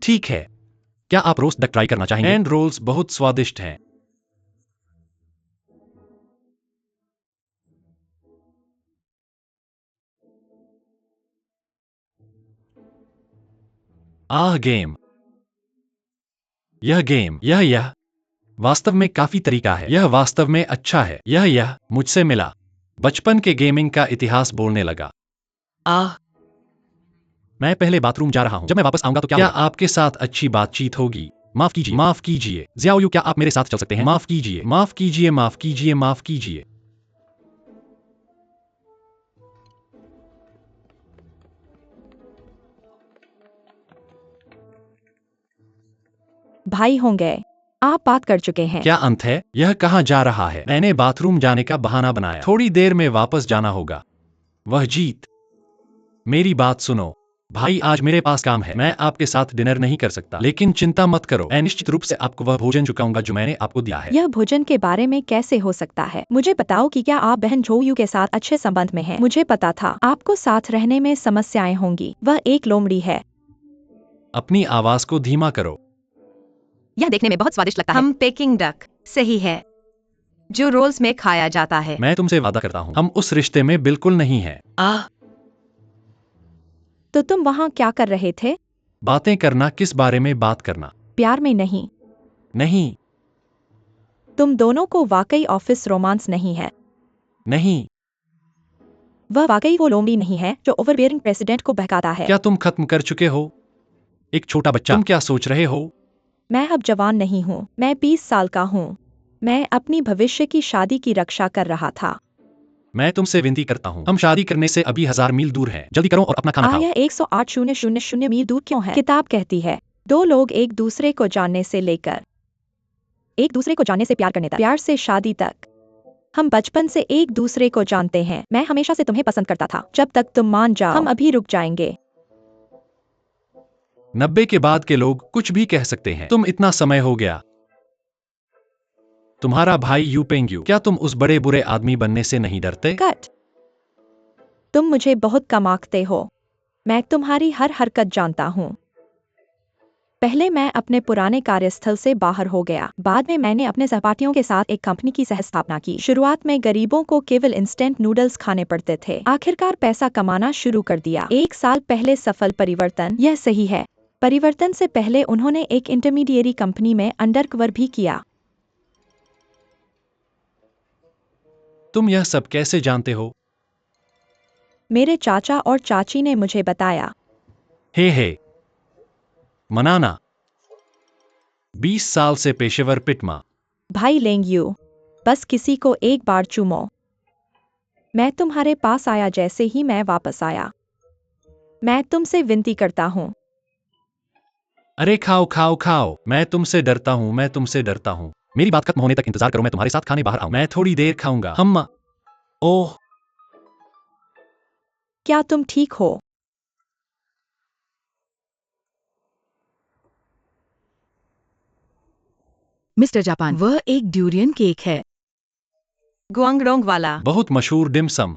ठीक है, क्या आप रोस्ट डक ट्राई करना चाहेंगे? एंड रोल्स बहुत स्वादिष्ट हैं। आह गेम, यह वास्तव में काफी तरीका है। यह वास्तव में अच्छा है। यह मुझसे मिला। बचपन के गेमिंग का इतिहास बोलने लगा। आह, मैं पहले बाथरूम जा रहा हूं। जब मैं वापस आऊंगा तो क्या आपके साथ अच्छी बातचीत होगी? माफ कीजिए ज़ियाओयू, क्या आप मेरे साथ चल सकते हैं? माफ कीजिए, माफ कीजिए, माफ कीजिए, माफ कीजिए। भाई होंगे। आप बात कर चुके हैं। क्या अंत है? यह कहाँ जा रहा है? मैंने बाथरूम जाने का बहाना बनाया। थोड़ी देर में वापस जाना होगा। वह जीत। मेरी बात सुनो भाई, आज मेरे पास काम है। मैं आपके साथ डिनर नहीं कर सकता, लेकिन चिंता मत करो, मैं निश्चित रूप से आपको वह भोजन चुकाऊंगा जो मैंने आपको दिया है। यह भोजन के बारे में कैसे हो सकता है? मुझे बताओ कि क्या आप बहन जोयू के साथ अच्छे संबंध में हैं? मुझे पता था आपको साथ रहने में समस्याएं होंगी। वह एक लोमड़ी है। अपनी आवाज को धीमा करो। यह देखने में बहुत स्वादिष्ट लगता है। हम पेकिंग डक सही है, जो रोल्स में खाया जाता है। मैं तुमसे वादा करता हूँ, हम उस रिश्ते में बिल्कुल नहीं हैं। आह, तो तुम वहाँ क्या कर रहे थे? बातें करना? किस बारे में बात करना? प्यार में नहीं। नहीं, तुम दोनों को वाकई ऑफिस रोमांस नहीं है। नहीं। वह वाकई वो लोमड़ी नहीं है जो ओवरबियरिंग प्रेसिडेंट को बहकाता है। क्या तुम खत्म कर चुके हो? एक छोटा बच्चा। तुम क्या सोच रहे हो? मैं अब जवान नहीं हूँ। मैं 20 साल का हूँ। मैं अपनी भविष्य की शादी की रक्षा कर रहा था। मैं तुमसे विनती करता हूँ, हम शादी करने से अभी 1000 मील दूर हैं। जल्दी करो और अपना खाना खाओ। यह 108,000 मील दूर क्यों है? किताब कहती है, दो लोग एक दूसरे को जानने से लेकर एक दूसरे को जानने से प्यार करने तक, प्यार से शादी तक। हम बचपन से एक दूसरे को जानते हैं। मैं हमेशा से तुम्हें पसंद करता था, जब तक तुम मान जाओ। हम अभी रुक जाएंगे। 90 के बाद के लोग कुछ भी कह सकते हैं। तुम इतना समय हो गया। तुम्हारा भाई यू पेंग्यू, क्या तुम उस बड़े बुरे आदमी बनने से नहीं डरते? कट। तुम मुझे बहुत कम आंकते हो। मैं तुम्हारी हर हरकत जानता हूँ। पहले मैं अपने पुराने कार्यस्थल से बाहर हो गया। बाद में मैंने अपने सहपाठियों के साथ एक कंपनी की सह स्थापना की। शुरुआत में गरीबों को केवल इंस्टेंट नूडल्स खाने पड़ते थे। आखिरकार पैसा कमाना शुरू कर दिया। 1 साल पहले सफल परिवर्तन। यह सही है। परिवर्तन से पहले उन्होंने एक इंटरमीडिएरी कंपनी में अंडरकवर भी किया। तुम यह सब कैसे जानते हो? मेरे चाचा और चाची ने मुझे बताया। हे मनाना। 20 साल से पेशेवर पिटमा। भाई लेंग्यू, बस किसी को एक बार चूमो। मैं तुम्हारे पास आया जैसे ही मैं वापस आया। मैं तुमसे विनती करता हूँ। अरे खाओ खाओ खाओ, मैं तुमसे डरता हूँ, मैं तुमसे डरता हूँ। मेरी बात खत्म होने तक इंतजार करो, मैं तुम्हारे साथ खाने बाहर आऊं। मैं थोड़ी देर खाऊंगा। हम ओह, क्या तुम ठीक हो? मिस्टर जापान, वह एक ड्यूरियन केक है। गुआंगडोंग वाला। बहुत मशहूर डिमसम।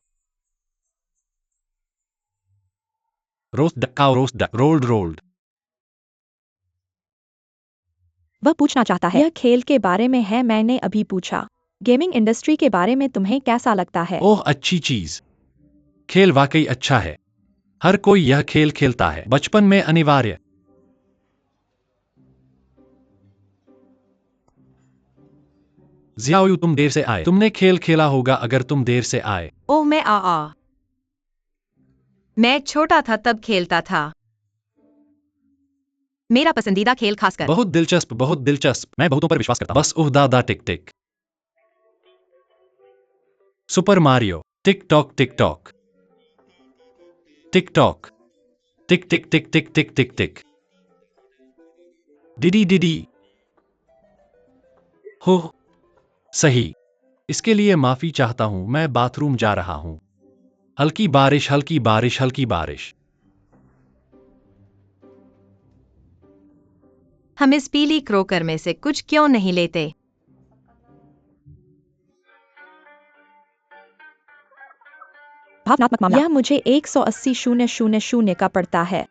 रोस्ट डक, खाओ रोस्ट डक, रोल्ड। वह पूछना चाहता है। यह खेल के बारे में है, मैंने अभी पूछा। गेमिंग इंडस्ट्री के बारे में तुम्हें कैसा लगता है? ओह, अच्छी चीज। खेल वाकई अच्छा है। हर कोई यह खेल खेलता है, बचपन में अनिवार्य। ज़ियाओयू, तुम देर से आए। तुमने खेल खेला होगा अगर तुम देर से आए। ओह, मैं छोटा था तब खेलता था। मेरा पसंदीदा खेल खासकर। बहुत दिलचस्प, बहुत दिलचस्प। मैं बहुतों पर विश्वास करता हूं। बस ओह दादा, tick tick. Super Mario. Tick tock tick tock. Tick tock. Tick tick tick tick tick tick tick. डिडी डिडी। हो, सही। इसके लिए माफी चाहता हूं, मैं बाथरूम जा रहा हूं। हल्की बारिश, हल्की बारिश, हल्की बारिश। हम इस पीली क्रोकर में से कुछ क्यों नहीं लेते? भावनात्मक मामला। यह मुझे 180,000 का पड़ता है।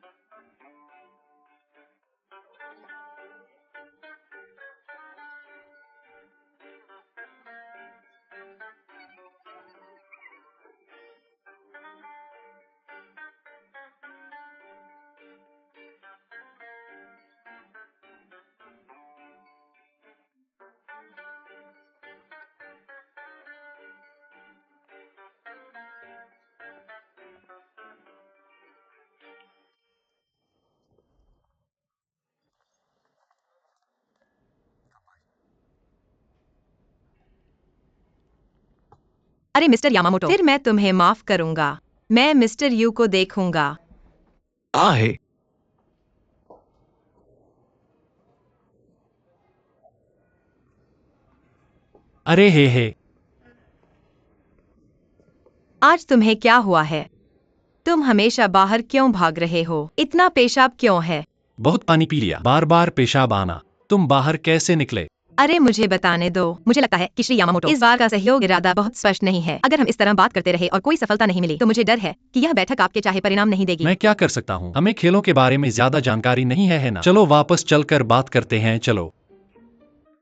अरे मिस्टर यामामोटो, फिर मैं तुम्हें माफ करूंगा। मैं मिस्टर यू को देखूंगा। आहे। अरे हे। आज तुम्हें क्या हुआ है? तुम हमेशा बाहर क्यों भाग रहे हो? इतना पेशाब क्यों है? बहुत पानी पी लिया, बार बार पेशाब आना। तुम बाहर कैसे निकले? अरे मुझे बताने दो। मुझे लगता है कि श्री यामामोटो, इस बार का सहयोग इरादा बहुत स्पष्ट नहीं है। अगर हम इस तरह बात करते रहे और कोई सफलता नहीं मिली तो मुझे डर है कि यह बैठक आपके चाहे परिणाम नहीं देगी। मैं क्या कर सकता हूँ? हमें खेलों के बारे में ज्यादा जानकारी नहीं है ना? चलो वापस चलकर बात करते हैं, चलो।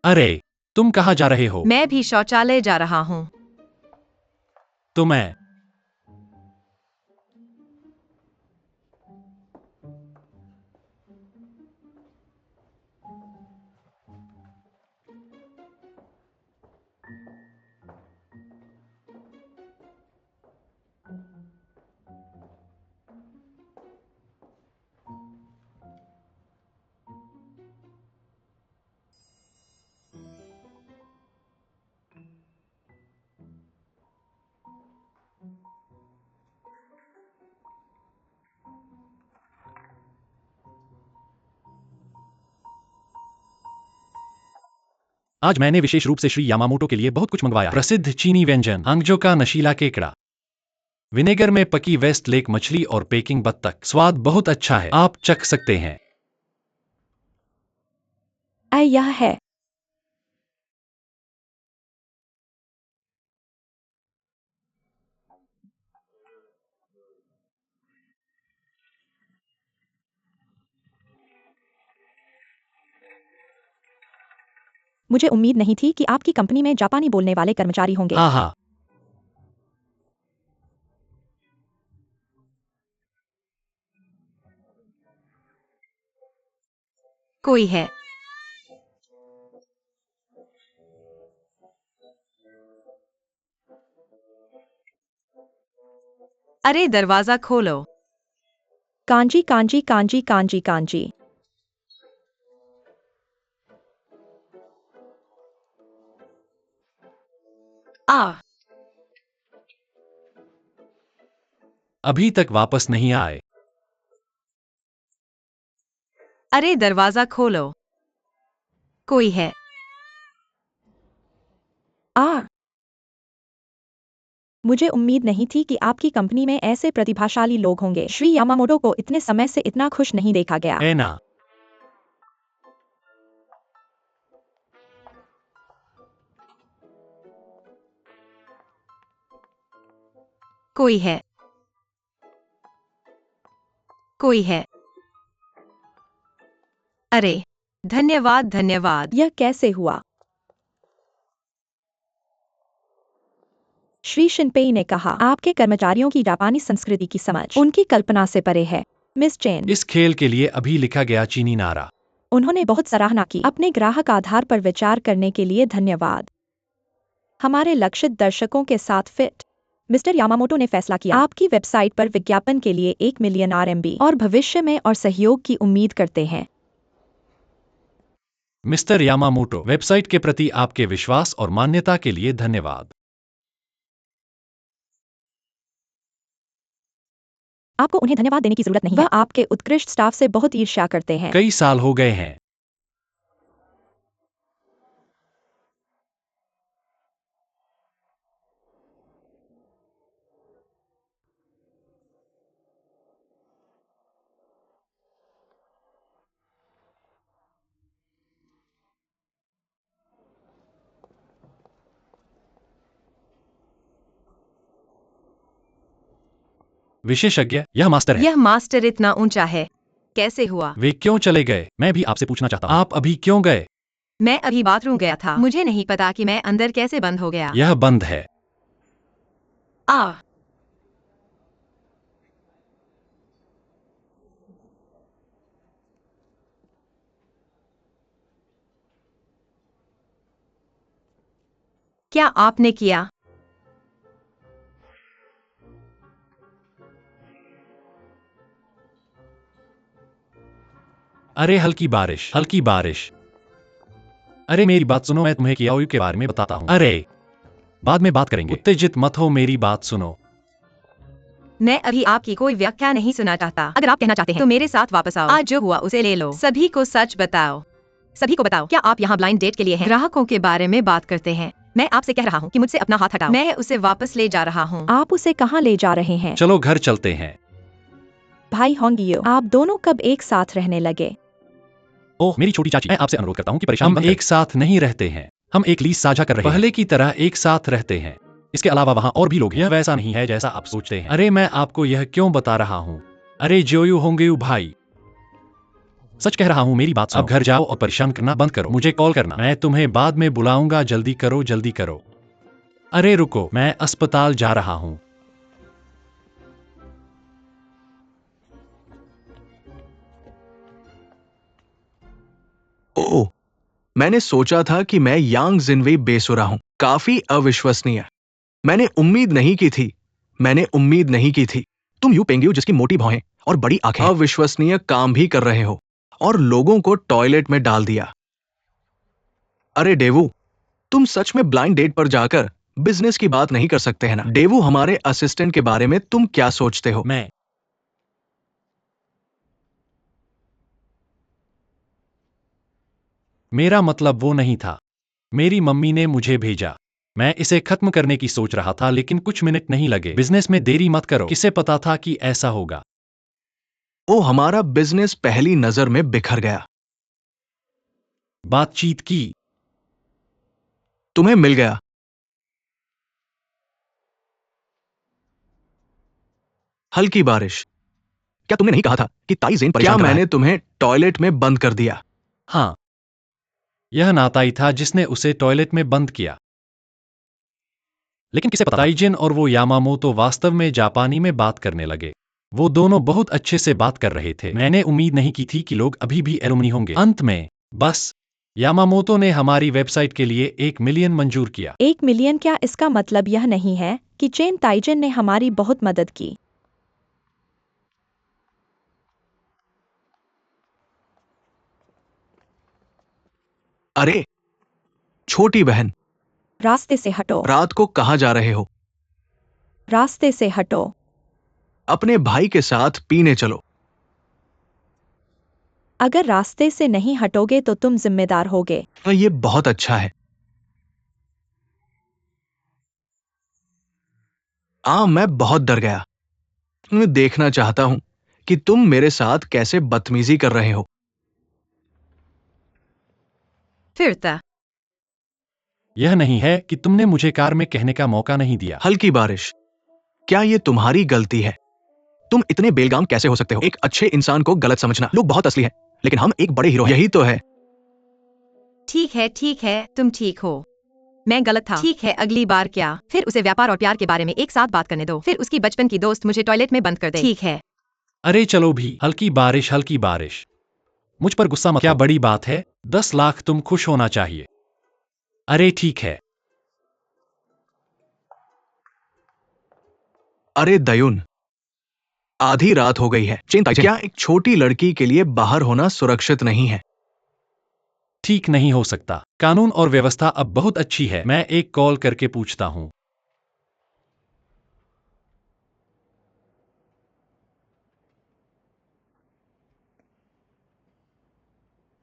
अरे, तुम कहाँ जा रहे हो? मैं भी शौचालय जा रहा हूँ। तो मैं आज मैंने विशेष रूप से श्री यामामोटो के लिए बहुत कुछ मंगवाया। प्रसिद्ध चीनी व्यंजन हांगजो का नशीला केकड़ा, विनेगर में पकी वेस्ट लेक मछली और पेकिंग बत्तख। स्वाद बहुत अच्छा है, आप चख सकते हैं। यह है। मुझे उम्मीद नहीं थी कि आपकी कंपनी में जापानी बोलने वाले कर्मचारी होंगे। हाँ हाँ। कोई है? अरे दरवाजा खोलो। कांजी कांजी कांजी कांजी कांजी। आ अभी तक वापस नहीं आए। अरे दरवाजा खोलो। कोई है? मुझे उम्मीद नहीं थी कि आपकी कंपनी में ऐसे प्रतिभाशाली लोग होंगे। श्री यामामोटो को इतने समय से इतना खुश नहीं देखा गया। है ना? कोई है? कोई है? अरे धन्यवाद धन्यवाद। यह कैसे हुआ? श्री शिनपेई ने कहा, आपके कर्मचारियों की जापानी संस्कृति की समझ उनकी कल्पना से परे है। मिस चेन, इस खेल के लिए अभी लिखा गया चीनी नारा। उन्होंने बहुत सराहना की। अपने ग्राहक आधार पर विचार करने के लिए धन्यवाद। हमारे लक्षित दर्शकों के साथ फिट। मिस्टर यामामोटो ने फैसला किया, आपकी वेबसाइट पर विज्ञापन के लिए 1 मिलियन RMB और भविष्य में और सहयोग की उम्मीद करते हैं। मिस्टर यामामोटो, वेबसाइट के प्रति आपके विश्वास और मान्यता के लिए धन्यवाद। आपको उन्हें धन्यवाद देने की जरूरत नहीं है। वह आपके उत्कृष्ट स्टाफ से बहुत ईर्ष्या करते हैं। कई साल हो गए हैं। विशेषज्ञ, यह मास्टर है। यह मास्टर इतना ऊंचा है, कैसे हुआ? वे क्यों चले गए? मैं भी आपसे पूछना चाहता हूँ। आप अभी क्यों गए? मैं अभी बाथरूम गया था। मुझे नहीं पता कि मैं अंदर कैसे बंद हो गया। यह बंद है। आ क्या आपने किया? अरे हल्की बारिश, हल्की बारिश। अरे मेरी बात सुनो, मैं तुम्हें कियाओयू के बारे में बताता हूँ। अरे बाद में बात करेंगे। उत्तेजित मत हो, मेरी बात सुनो। मैं अभी आपकी कोई व्याख्या नहीं सुनना चाहता। अगर आप कहना चाहते हैं तो मेरे साथ वापस आओ। आज जो हुआ उसे ले लो। सभी को सच बताओ। सभी को बताओ, क्या आप यहाँ ब्लाइंड डेट के लिए हैं? ग्राहकों के बारे में बात करते हैं। मैं आपसे कह रहा हूँ कि मुझसे अपना हाथ हटाओ। मैं उसे वापस ले जा रहा हूँ। आप उसे कहाँ ले जा रहे हैं? चलो घर चलते हैं। भाई होंगियो, आप दोनों कब एक साथ रहने लगे? ओह मेरी छोटी चाची, मैं आपसे अनुरोध करता हूँ कि परेशान हम एक साथ नहीं रहते हैं। हम एक लीज साझा कर रहे हैं। पहले की तरह एक साथ रहते हैं। इसके अलावा वहाँ और भी लोग हैं। यह वैसा नहीं है जैसा आप सोचते हैं। अरे मैं आपको यह क्यों बता रहा हूँ? अरे जोयू होंगेयू भाई, सच कह रहा हूँ, मेरी बात सुनो। अब घर जाओ और परेशान करना बंद करो। मुझे कॉल करना, मैं तुम्हें बाद में बुलाऊंगा। जल्दी करो, जल्दी करो। अरे रुको, मैं अस्पताल जा रहा हूँ। ओह, मैंने सोचा था कि मैं यांग जिनवे बेसुरा हूं। काफी अविश्वसनीय। मैंने उम्मीद नहीं की थी। तुम यू पेंगियो जिसकी मोटी भौहें और बड़ी आंखें, अविश्वसनीय काम भी कर रहे हो और लोगों को टॉयलेट में डाल दिया। अरे डेवू, तुम सच में ब्लाइंड डेट पर जाकर बिजनेस की बात नहीं कर सकते हैं ना? डेवू, हमारे असिस्टेंट के बारे में तुम क्या सोचते हो? मेरा मतलब वो नहीं था। मेरी मम्मी ने मुझे भेजा। मैं इसे खत्म करने की सोच रहा था, लेकिन कुछ मिनट नहीं लगे। बिजनेस में देरी मत करो। किसे पता था कि ऐसा होगा? ओ, हमारा बिजनेस पहली नजर में बिखर गया। बातचीत की। तुम्हें मिल गया। हल्की बारिश। क्या तुमने नहीं कहा था कि ताई जेन परेशान कर रहा है? क्या मैंने तुम्हें टॉयलेट में बंद कर दिया? हाँ, यह नाताई था जिसने उसे टॉयलेट में बंद किया। लेकिन किसे पता? ताइजिन और वो यामामोतो वास्तव में जापानी में बात करने लगे। वो दोनों बहुत अच्छे से बात कर रहे थे। मैंने उम्मीद नहीं की थी कि लोग अभी भी एलुमनी होंगे। अंत में बस यामामोतो ने हमारी वेबसाइट के लिए 1 मिलियन मंजूर किया। 1 मिलियन? क्या इसका मतलब यह नहीं है कि चेन ताइजन ने हमारी बहुत मदद की? अरे छोटी बहन, रास्ते से हटो। रात को कहाँ जा रहे हो? रास्ते से हटो। अपने भाई के साथ पीने चलो। अगर रास्ते से नहीं हटोगे तो तुम जिम्मेदार होगे। ये बहुत अच्छा है। मैं बहुत डर गया। मैं देखना चाहता हूं कि तुम मेरे साथ कैसे बदतमीजी कर रहे हो। फिरता। यह नहीं है कि तुमने मुझे कार में कहने का मौका नहीं दिया। हल्की बारिश। क्या ये तुम्हारी गलती है? तुम इतने बेलगाम कैसे हो सकते हो? एक अच्छे इंसान को गलत समझना। लोग बहुत असली हैं, लेकिन हम एक बड़े हीरो हैं। यही तो है। ठीक है, तुम ठीक हो। मैं गलत था। ठीक है, अगली बार क्या? फिर उसे व्यापार और प्यार के बारे में एक साथ बात करने दो। फिर उसकी बचपन की दोस्त मुझे टॉयलेट में बंद कर दे। ठीक है। अरे चलो भी। हल्की बारिश, हल्की बारिश। मुझ पर गुस्सा मत। क्या बड़ी बात है? 10 लाख, तुम खुश होना चाहिए। अरे ठीक है। अरे दयुन, आधी रात हो गई है। क्या एक छोटी लड़की के लिए बाहर होना सुरक्षित नहीं है? ठीक नहीं हो सकता। कानून और व्यवस्था अब बहुत अच्छी है। मैं एक कॉल करके पूछता हूँ।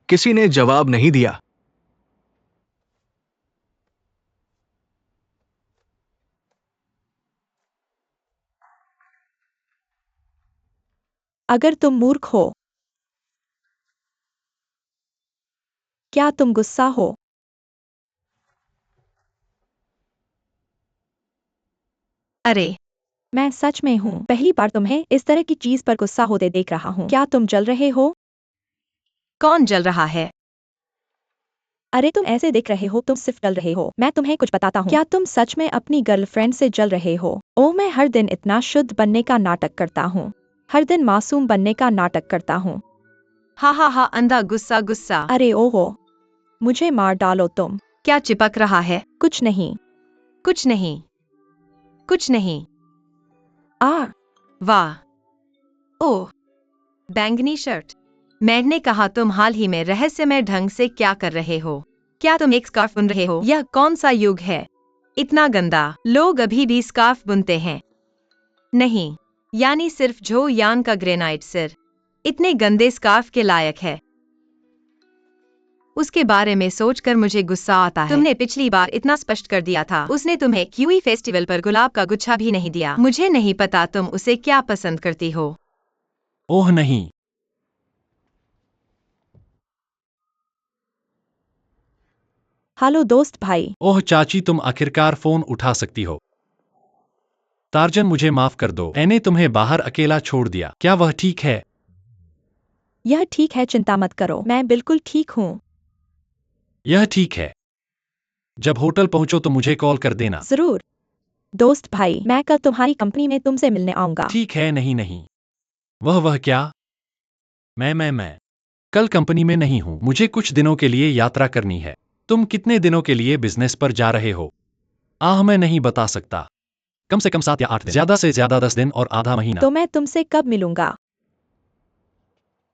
किसी ने जवाब नहीं दिया। अगर तुम मूर्ख हो, क्या तुम गुस्सा हो? अरे मैं सच में हूँ पहली बार तुम्हें इस तरह की चीज पर गुस्सा होते देख रहा हूँ। क्या तुम जल रहे हो? कौन जल रहा है? अरे तुम ऐसे दिख रहे हो, तुम सिर्फ जल रहे हो। मैं तुम्हें कुछ बताता हूँ। क्या तुम सच में अपनी गर्लफ्रेंड से जल रहे हो? ओह, मैं हर दिन इतना शुद्ध बनने का नाटक करता हूँ। हर दिन मासूम बनने का नाटक करता हूँ। हा, अंधा गुस्सा गुस्सा। अरे ओहो, मुझे मार डालो तुम। क्या चिपक रहा है? कुछ नहीं। कुछ नहीं। कुछ नहीं। आ वाह। ओह, बैंगनी शर्ट। मैंने कहा, तुम हाल ही में रहस्यमय ढंग से क्या कर रहे हो? क्या तुम एक स्कार्फ बुन रहे हो? यह कौन सा युग है? इतना गंदा। लोग अभी भी स्कार्फ बुनते हैं। नहीं, यानी सिर्फ झो यान का ग्रेनाइट सिर इतने गंदे स्कार्फ के लायक है। उसके बारे में सोचकर मुझे गुस्सा आता है। तुमने पिछली बार इतना स्पष्ट कर दिया था। उसने तुम्हें क्यूई फेस्टिवल पर गुलाब का गुच्छा भी नहीं दिया। मुझे नहीं पता तुम उसे क्या पसंद करती हो। ओह नहीं। हेलो दोस्त भाई। ओह चाची, तुम आखिरकार फोन उठा सकती हो। टार्जन, मुझे माफ कर दो, मैंने तुम्हें बाहर अकेला छोड़ दिया। क्या वह ठीक है? यह ठीक है, चिंता मत करो, मैं बिल्कुल ठीक हूँ। यह ठीक है। जब होटल पहुंचो तो मुझे कॉल कर देना। जरूर दोस्त भाई, मैं कल तुम्हारी कंपनी में तुमसे मिलने आऊंगा। ठीक है। नहीं नहीं। वह क्या? मैं कल कंपनी में नहीं हूं। मुझे कुछ दिनों के लिए यात्रा करनी है। तुम कितने दिनों के लिए बिजनेस पर जा रहे हो? मैं नहीं बता सकता। कम से कम 7 या 8 दिन, ज्यादा से ज्यादा 10 दिन और आधा महीना। तो मैं तुमसे कब मिलूंगा?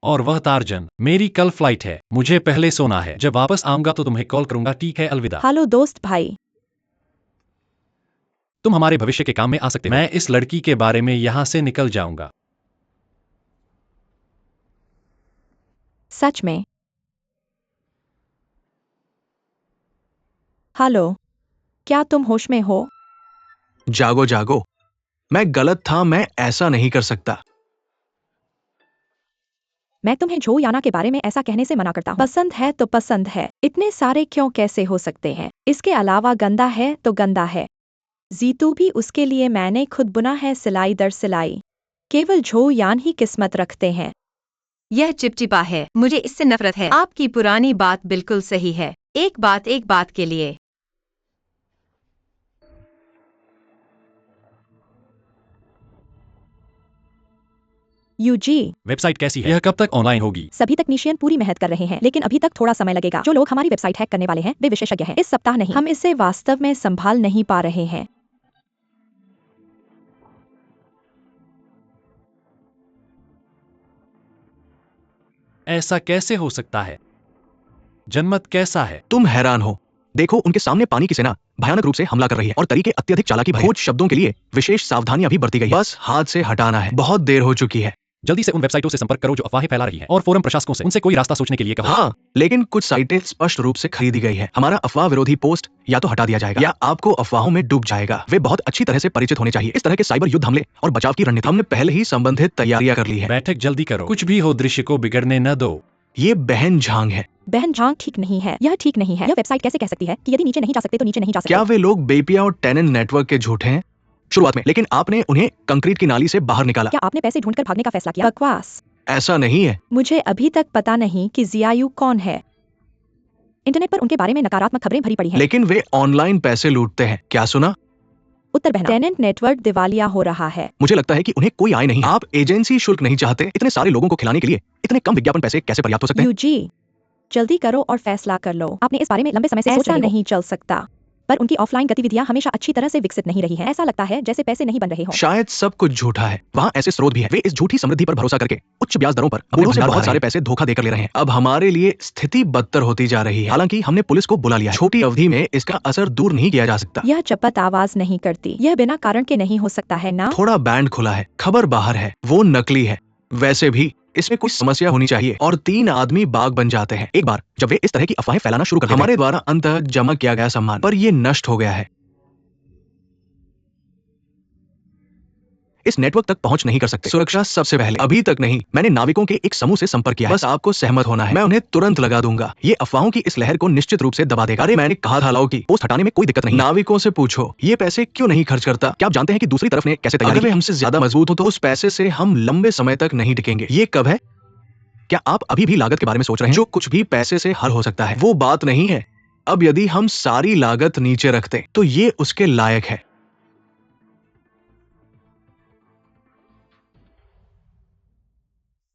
और वह टार्जन, मेरी कल फ्लाइट है, मुझे पहले सोना है। जब वापस आऊंगा तो तुम्हें कॉल करूंगा। ठीक है, अलविदा। हेलो दोस्त भाई। तुम हमारे भविष्य के काम में आ सकते हो। मैं इस लड़की के बारे में यहां से निकल जाऊंगा। सच में? हेलो, क्या तुम होश में हो? जागो जागो, मैं गलत था, मैं ऐसा नहीं कर सकता। मैं तुम्हें झो याना के बारे में ऐसा कहने से मना करता हूँ। पसंद है तो पसंद है, इतने सारे क्यों कैसे हो सकते हैं? इसके अलावा गंदा है तो गंदा है। जीतू भी उसके लिए मैंने खुद बुना है, सिलाई दर सिलाई। केवल झो यान ही किस्मत रखते हैं। यह चिपचिपा है, मुझे इससे नफरत है। आपकी पुरानी बात बिल्कुल सही है। एक बात के लिए। यूजी, वेबसाइट कैसी है? यह कब तक ऑनलाइन होगी? सभी तकनीशियन पूरी मेहनत कर रहे हैं, लेकिन अभी तक थोड़ा समय लगेगा। जो लोग हमारी वेबसाइट हैक करने वाले हैं वे विशेषज्ञ हैं। इस सप्ताह नहीं, हम इसे वास्तव में संभाल नहीं पा रहे हैं। ऐसा कैसे हो सकता है? जनमत कैसा है? तुम हैरान हो। देखो, उनके सामने पानी की सेना भयानक रूप से हमला कर रही है और तरीके अत्यधिक चालाकी भरे हैं। खोज शब्दों के लिए विशेष सावधानियां भी बरती गई है। बस हाथ से हटाना है, बहुत देर हो चुकी है। जल्दी से उन वेबसाइटों से संपर्क करो जो अफवाहें फैला रही हैं, और फोरम प्रशासकों से उनसे कोई रास्ता सोचने के लिए कहो। हाँ, लेकिन कुछ साइटें स्पष्ट रूप से खरीदी गई है। हमारा अफवाह विरोधी पोस्ट या तो हटा दिया जाएगा या आपको अफवाहों में डूब जाएगा। वे बहुत अच्छी तरह से परिचित होने चाहिए। इस तरह के साइबर युद्ध हमले और बचाव की रणनीति हमने पहले ही संबंधित तैयारियां कर ली है। बैठक जल्दी करो, कुछ भी हो दृश्य को बिगड़ने न दो। ये बहन झांग है। बहन झांग ठीक नहीं है, यह ठीक नहीं है। यह वेबसाइट कैसे कह सकती है कि यदि नीचे नहीं जा सकते तो नीचे नहीं जा सकते? क्या वे लोग बेपिया और टेनेंट नेटवर्क के झूठे हैं? शुरुआत में, लेकिन आपने उन्हें कंक्रीट की नाली से बाहर निकाला। क्या आपने पैसे ढूंढकर भागने का फैसला किया? बकवास। ऐसा नहीं है। मुझे अभी तक पता नहीं कि जियायू कौन है। इंटरनेट पर उनके बारे में नकारात्मक खबरें भरी पड़ी हैं। लेकिन वे ऑनलाइन पैसे लूटते हैं, क्या सुना? उत्तर बहना, टेनेंट नेटवर्क दिवालिया हो रहा है। मुझे लगता है कि उन्हें कोई आय नहीं है। आप एजेंसी शुल्क नहीं चाहते? इतने सारे लोगों को खिलाने के लिए इतने कम विज्ञापन पैसे कैसे पर्याप्त हो सकते हैं? यूजी, जल्दी करो और फैसला कर लो। आपने इस बारे में लंबे समय से सोचा नहीं चल सकता, पर उनकी ऑफलाइन गतिविधियां हमेशा अच्छी तरह से विकसित नहीं रही हैं। ऐसा लगता है जैसे पैसे नहीं बन रहे हो। शायद सब कुछ झूठा है। वहाँ ऐसे स्रोत भी हैं। वे इस झूठी समृद्धि पर भरोसा करके उच्च ब्याज दरों पर अपने से बहुत सारे पैसे धोखा देकर ले रहे हैं। अब हमारे लिए स्थिति बदतर होती जा रही है। हालांकि हमने पुलिस को बुला लिया है। छोटी अवधि में इसका असर दूर नहीं किया जा सकता। यह चपत आवाज नहीं करती। यह बिना कारण के नहीं हो सकता है ना? थोड़ा बैंड खुला है, खबर बाहर है, वो नकली है। वैसे भी इसमें कुछ समस्या होनी चाहिए और 3 आदमी बाग बन जाते हैं एक बार जब वे इस तरह की अफवाहें फैलाना शुरू कर देते हैं। हमारे द्वारा अंततः जमा किया गया सम्मान पर ये नष्ट हो गया है। इस नेटवर्क तक पहुंच नहीं कर सकते। सुरक्षा सबसे पहले। अभी तक नहीं। मैंने नाविकों के एक समूह से संपर्क किया है। बस आपको सहमत होना है। मैं उन्हें तुरंत लगा दूंगा। ये अफवाहों की इस लहर को निश्चित रूप से दबा देगा। अरे मैंने कहा था लाओ की पोस्ट हटाने में कोई दिक्कत नहीं। नाविकों से पूछो ये पैसे क्यों नहीं खर्च करता। क्या आप जानते हैं कि दूसरी तरफ ने कैसे तैयारी की? अगर वे हमसे ज्यादा मजबूत हो तो उस पैसे से हम लंबे समय तक नहीं टिकेंगे। ये कब है? क्या आप अभी भी लागत के बारे में सोच रहे हैं? जो कुछ भी पैसे से हल हो सकता है वो बात नहीं है। अब यदि हम सारी लागत नीचे रखते तो ये उसके लायक है।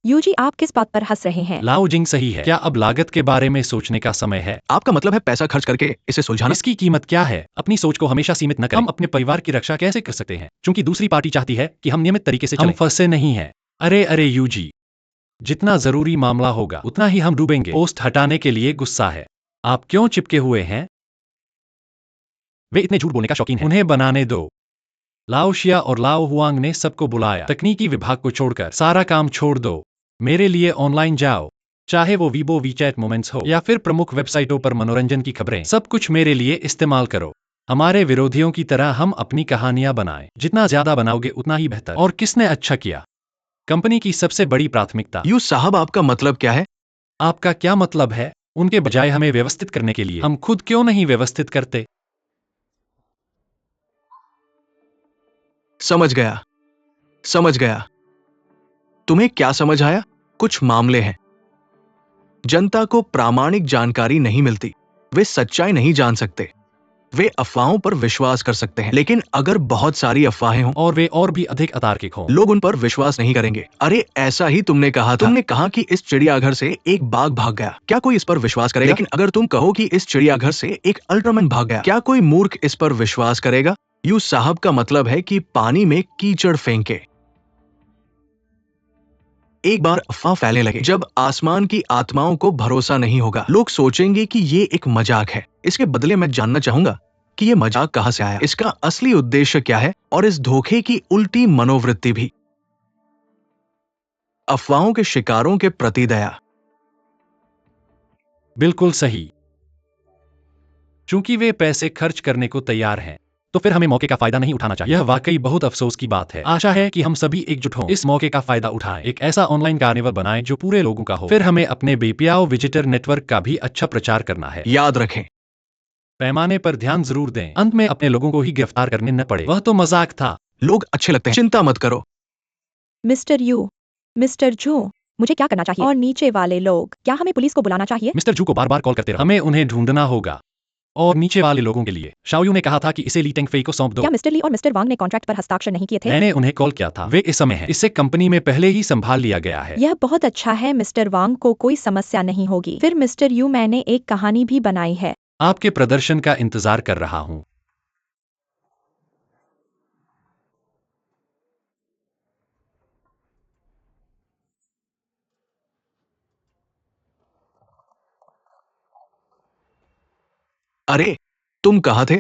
यूजी, आप किस बात पर हंस रहे हैं? लाओ जिंग सही है। क्या अब लागत के बारे में सोचने का समय है? आपका मतलब है पैसा खर्च करके इसे सुलझाना? इसकी कीमत क्या है? अपनी सोच को हमेशा सीमित न करें। हम अपने परिवार की रक्षा कैसे कर सकते हैं क्योंकि दूसरी पार्टी चाहती है कि हम नियमित तरीके से चलें। हम फंसे नहीं हैं। अरे यूजी, जितना जरूरी मामला होगा उतना ही हम डूबेंगे। पोस्ट हटाने के लिए गुस्सा है। आप क्यों चिपके हुए हैं? वे इतने झूठ बोलने का शौकीन हैं। उन्हें बनाने दो। लाओ शिया और लाओ हुआंग ने सबको बुलाया। तकनीकी विभाग को छोड़कर सारा काम छोड़ दो। मेरे लिए ऑनलाइन जाओ, चाहे वो वीबो वीचैट मोमेंट्स हो या फिर प्रमुख वेबसाइटों पर मनोरंजन की खबरें, सब कुछ मेरे लिए इस्तेमाल करो। हमारे विरोधियों की तरह हम अपनी कहानियां बनाएं। जितना ज्यादा बनाओगे उतना ही बेहतर। और किसने अच्छा किया? कंपनी की सबसे बड़ी प्राथमिकता। यू साहब, आपका मतलब क्या है? आपका क्या मतलब है? उनके बजाय हमें व्यवस्थित करने के लिए हम खुद क्यों नहीं व्यवस्थित करते? समझ गया, समझ गया। तुम्हें क्या समझ आया? कुछ मामले हैं। जनता को प्रामाणिक जानकारी नहीं मिलती। वे सच्चाई नहीं जान सकते। वे अफवाहों पर विश्वास कर सकते हैं, लेकिन अगर बहुत सारी अफवाहें हों और वे और भी अधिक अतार्किक हों, लोग उन पर विश्वास नहीं करेंगे। अरे ऐसा ही तुमने कहा था। तुमने कहा कि इस चिड़ियाघर से एक बाघ भाग गया। क्या कोई इस पर विश्वास करेगा? लेकिन अगर तुम कहो कि इस चिड़ियाघर से एक अल्ट्रामैन भाग गया, क्या कोई मूर्ख इस पर विश्वास करेगा? यू साहब का मतलब है कि पानी में कीचड़ फेंके। एक बार अफवाह फैलने लगे, जब आसमान की आत्माओं को भरोसा नहीं होगा, लोग सोचेंगे कि ये एक मजाक है। इसके बदले मैं जानना चाहूंगा कि ये मजाक कहां से आया, इसका असली उद्देश्य क्या है, और इस धोखे की उल्टी मनोवृत्ति भी। अफवाहों के शिकारों के प्रति दया। बिल्कुल सही। चूंकि वे पैसे खर्च करने को तैयार हैं, तो फिर हमें मौके का फायदा नहीं उठाना चाहिए। यह वाकई बहुत अफसोस की बात है। आशा है कि हम सभी एकजुट हों, इस मौके का फायदा उठाएं, एक ऐसा ऑनलाइन कार्निवल बनाएं जो पूरे लोगों का हो। फिर हमें अपने बेपियाओ विजिटर नेटवर्क का भी अच्छा प्रचार करना है। याद रखें, पैमाने पर ध्यान जरूर दें। अंत में अपने लोगों को ही गिरफ्तार करने न पड़े। वह तो मजाक था। लोग अच्छे लगते हैं, चिंता मत करो। मिस्टर यू, मिस्टर जो, मुझे क्या करना चाहिए? और नीचे वाले लोग, क्या हमें पुलिस को बुलाना चाहिए? मिस्टर जू को बार बार कॉल करते रहो। हमें उन्हें ढूंढना होगा। और नीचे वाले लोगों के लिए शाओयू ने कहा था कि इसे ली टेंगफेई को सौंप दो। क्या मिस्टर ली और मिस्टर वांग ने कॉन्ट्रैक्ट पर हस्ताक्षर नहीं किए थे? मैंने उन्हें कॉल किया था। वे इस समय हैं। इसे कंपनी में पहले ही संभाल लिया गया है। यह बहुत अच्छा है। मिस्टर वांग को कोई समस्या नहीं होगी। फिर मिस्टर यू, मैंने एक कहानी भी बनाई है। आपके प्रदर्शन का इंतजार कर रहा हूं। अरे तुम कहाँ थे?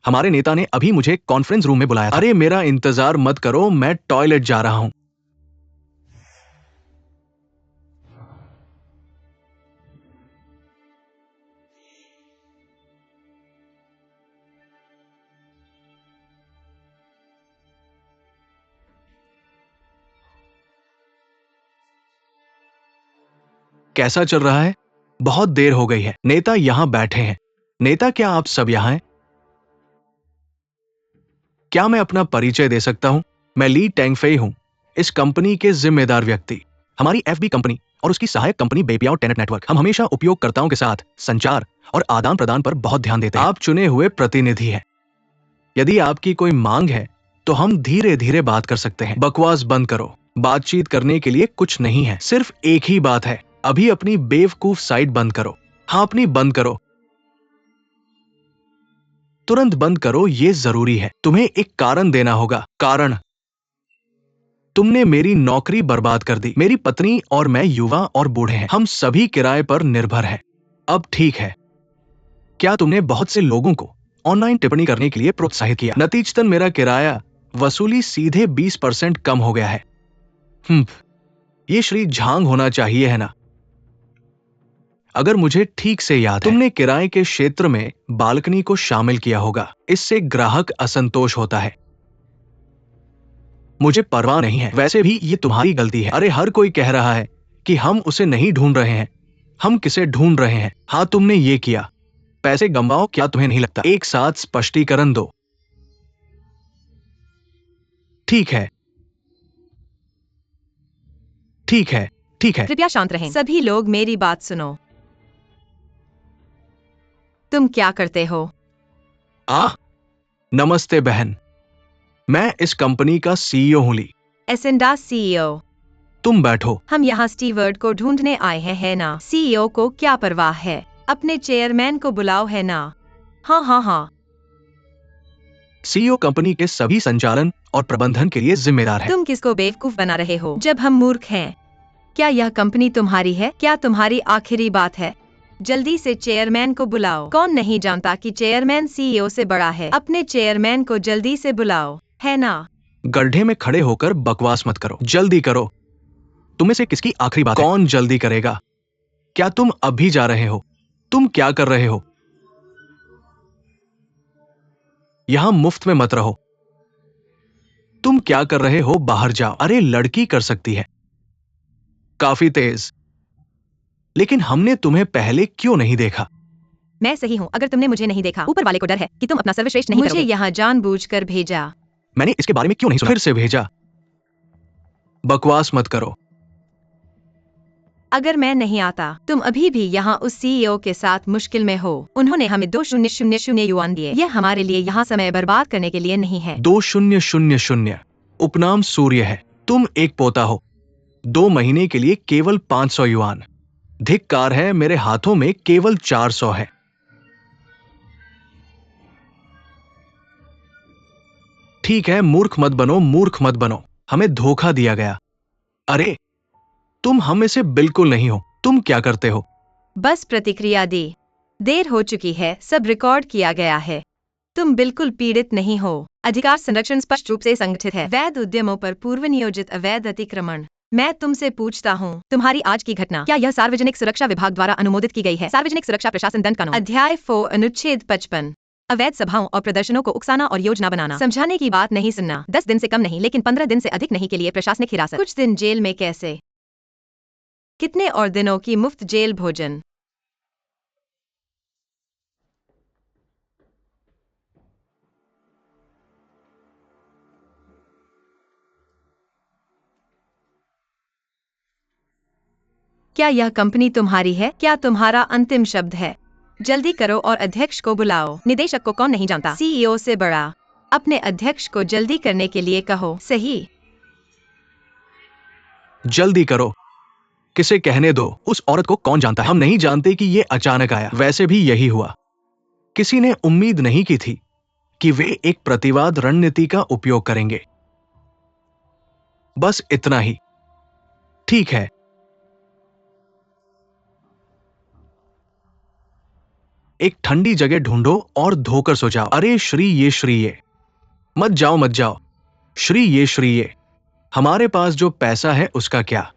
हमारे नेता ने अभी मुझे कॉन्फ्रेंस रूम में बुलाया था। अरे मेरा इंतजार मत करो, मैं टॉयलेट जा रहा हूं। कैसा चल रहा है? बहुत देर हो गई है। नेता यहां बैठे हैं। नेता, क्या आप सब यहां हैं? क्या मैं अपना परिचय दे सकता हूं? मैं ली टेंगफेई हूं, इस कंपनी के जिम्मेदार व्यक्ति। हमारी एफबी कंपनी और उसकी सहायक कंपनी बेपियाओ टेनेट नेटवर्क, हम हमेशा उपयोगकर्ताओं के साथ संचार और आदान प्रदान पर बहुत ध्यान देते हैं। आप चुने हुए प्रतिनिधि हैं। यदि आपकी कोई मांग है तो हम धीरे धीरे बात कर सकते हैं। बकवास बंद करो। बातचीत करने के लिए कुछ नहीं है, सिर्फ एक ही बात है। अभी अपनी बेवकूफ साइट बंद करो। हाँ, अपनी बंद करो, तुरंत बंद करो, ये जरूरी है। तुम्हें एक कारण देना होगा। कारण? तुमने मेरी नौकरी बर्बाद कर दी। मेरी पत्नी और मैं युवा और बूढ़े हैं। हम सभी किराए पर निर्भर हैं। अब ठीक है, क्या तुमने बहुत से लोगों को ऑनलाइन टिप्पणी करने के लिए प्रोत्साहित किया? नतीजतन मेरा किराया वसूली सीधे 20% कम हो गया है। ये श्री झांग होना चाहिए, है ना? अगर मुझे ठीक से याद है, तुमने किराए के क्षेत्र में बालकनी को शामिल किया होगा। इससे ग्राहक असंतोष होता है। मुझे परवाह नहीं है, वैसे भी ये तुम्हारी गलती है। अरे हर कोई कह रहा है कि हम उसे नहीं ढूंढ रहे हैं। हम किसे ढूंढ रहे हैं? हाँ, तुमने ये किया। पैसे गंवाओ, क्या तुम्हें नहीं लगता? एक साथ स्पष्टीकरण दो। ठीक है, ठीक है, ठीक है। कृपया शांत रहें। सभी लोग मेरी बात सुनो। तुम क्या करते हो? नमस्ते बहन, मैं इस कंपनी का सीईओ हूं ली। एसेंडा सीईओ। तुम बैठो। हम यहाँ स्टीवर्ड को ढूंढने आए हैं, है ना? सीईओ को क्या परवाह है? अपने चेयरमैन को बुलाओ, है ना? हाँ हाँ हाँ। सीईओ कंपनी के सभी संचालन और प्रबंधन के लिए जिम्मेदार है। तुम किसको बेवकूफ बना रहे हो जब हम मूर्ख हैं? क्या यह कंपनी तुम्हारी है? क्या तुम्हारी आखिरी बात है? जल्दी से चेयरमैन को बुलाओ। कौन नहीं जानता कि चेयरमैन सीईओ से बड़ा है। अपने चेयरमैन को जल्दी से बुलाओ, है ना? गड्ढे में खड़े होकर बकवास मत करो, जल्दी करो। तुम्हें से किसकी आखिरी बात है? कौन जल्दी करेगा? क्या तुम अभी जा रहे हो? तुम क्या कर रहे हो? यहां मुफ्त में मत रहो। तुम क्या कर रहे हो? बाहर जाओ। अरे लड़की कर सकती है, काफी तेज। लेकिन हमने तुम्हें पहले क्यों नहीं देखा? मैं सही हूँ। अगर तुमने मुझे नहीं देखा, ऊपर वाले को डर है कि तुम अपना सर्वश्रेष्ठ नहीं करोगे। मुझे यहाँ जानबूझकर भेजा। मैंने इसके बारे में क्यों नहीं सुना? फिर से भेजा। बकवास मत करो। अगर मैं नहीं आता, तुम अभी भी यहाँ उस सीईओ के साथ मुश्किल में हो। उन्होंने हमें 2000 युआन दिए। यह हमारे लिए यहाँ समय बर्बाद करने के लिए नहीं है। 2000 उपनाम सूर्य है। तुम एक पोता हो। 2 महीने के लिए केवल 500 युआन। धिक्कार है, मेरे हाथों में केवल 400 है। ठीक है, मूर्ख मत बनो, मूर्ख मत बनो। हमें धोखा दिया गया। अरे तुम हम में से बिल्कुल नहीं हो। तुम क्या करते हो? बस प्रतिक्रिया दी। देर हो चुकी है, सब रिकॉर्ड किया गया है। तुम बिल्कुल पीड़ित नहीं हो। अधिकार संरक्षण स्पष्ट रूप से संगठित है। वैध उद्यमों पर पूर्व नियोजित अवैध अतिक्रमण। मैं तुमसे पूछता हूँ, तुम्हारी आज की घटना क्या यह सार्वजनिक सुरक्षा विभाग द्वारा अनुमोदित की गई है? सार्वजनिक सुरक्षा प्रशासन दंड कानून अध्याय 4 अनुच्छेद 55। अवैध सभाओं और प्रदर्शनों को उकसाना और योजना बनाना। समझाने की बात नहीं सुनना। 10 दिन से कम नहीं, लेकिन 15 दिन से अधिक नहीं के लिए प्रशासनिक हिरासत। कुछ दिन जेल में कैसे? कितने और दिनों की मुफ्त जेल भोजन? क्या यह कंपनी तुम्हारी है? क्या तुम्हारा अंतिम शब्द है? जल्दी करो और अध्यक्ष को बुलाओ। निदेशक को कौन नहीं जानता? सीईओ से बड़ा। अपने अध्यक्ष को जल्दी करने के लिए कहो। सही। जल्दी करो। किसे कहने दो। उस औरत को कौन जानता है? हम नहीं जानते कि ये अचानक आया। वैसे भी यही हुआ। किसी ने उम्मीद नहीं की थी कि वे एक प्रतिवाद रणनीति का उपयोग करेंगे। बस इतना ही। ठीक है। एक ठंडी जगह ढूंढो और धोकर सो जाओ। अरे श्री ये मत जाओ, मत जाओ। श्री ये हमारे पास जो पैसा है उसका क्या?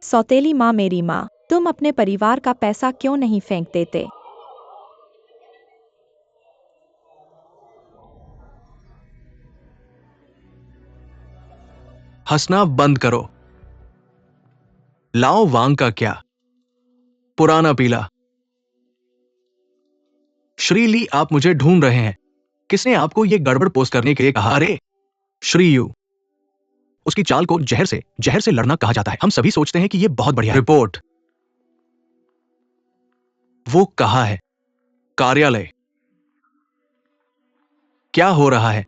सौतेली माँ, मेरी माँ, तुम अपने परिवार का पैसा क्यों नहीं फेंक देते? हंसना बंद करो। लाओ वांग का क्या? पुराना पीला। श्री ली, आप मुझे ढूंढ रहे हैं। किसने आपको यह गड़बड़ पोस्ट करने के लिए कहा? अरे श्री यू, उसकी चाल को जहर से लड़ना कहा जाता है। हम सभी सोचते हैं कि यह बहुत बढ़िया है। रिपोर्ट। वो कहा है कार्यालय। क्या हो रहा है?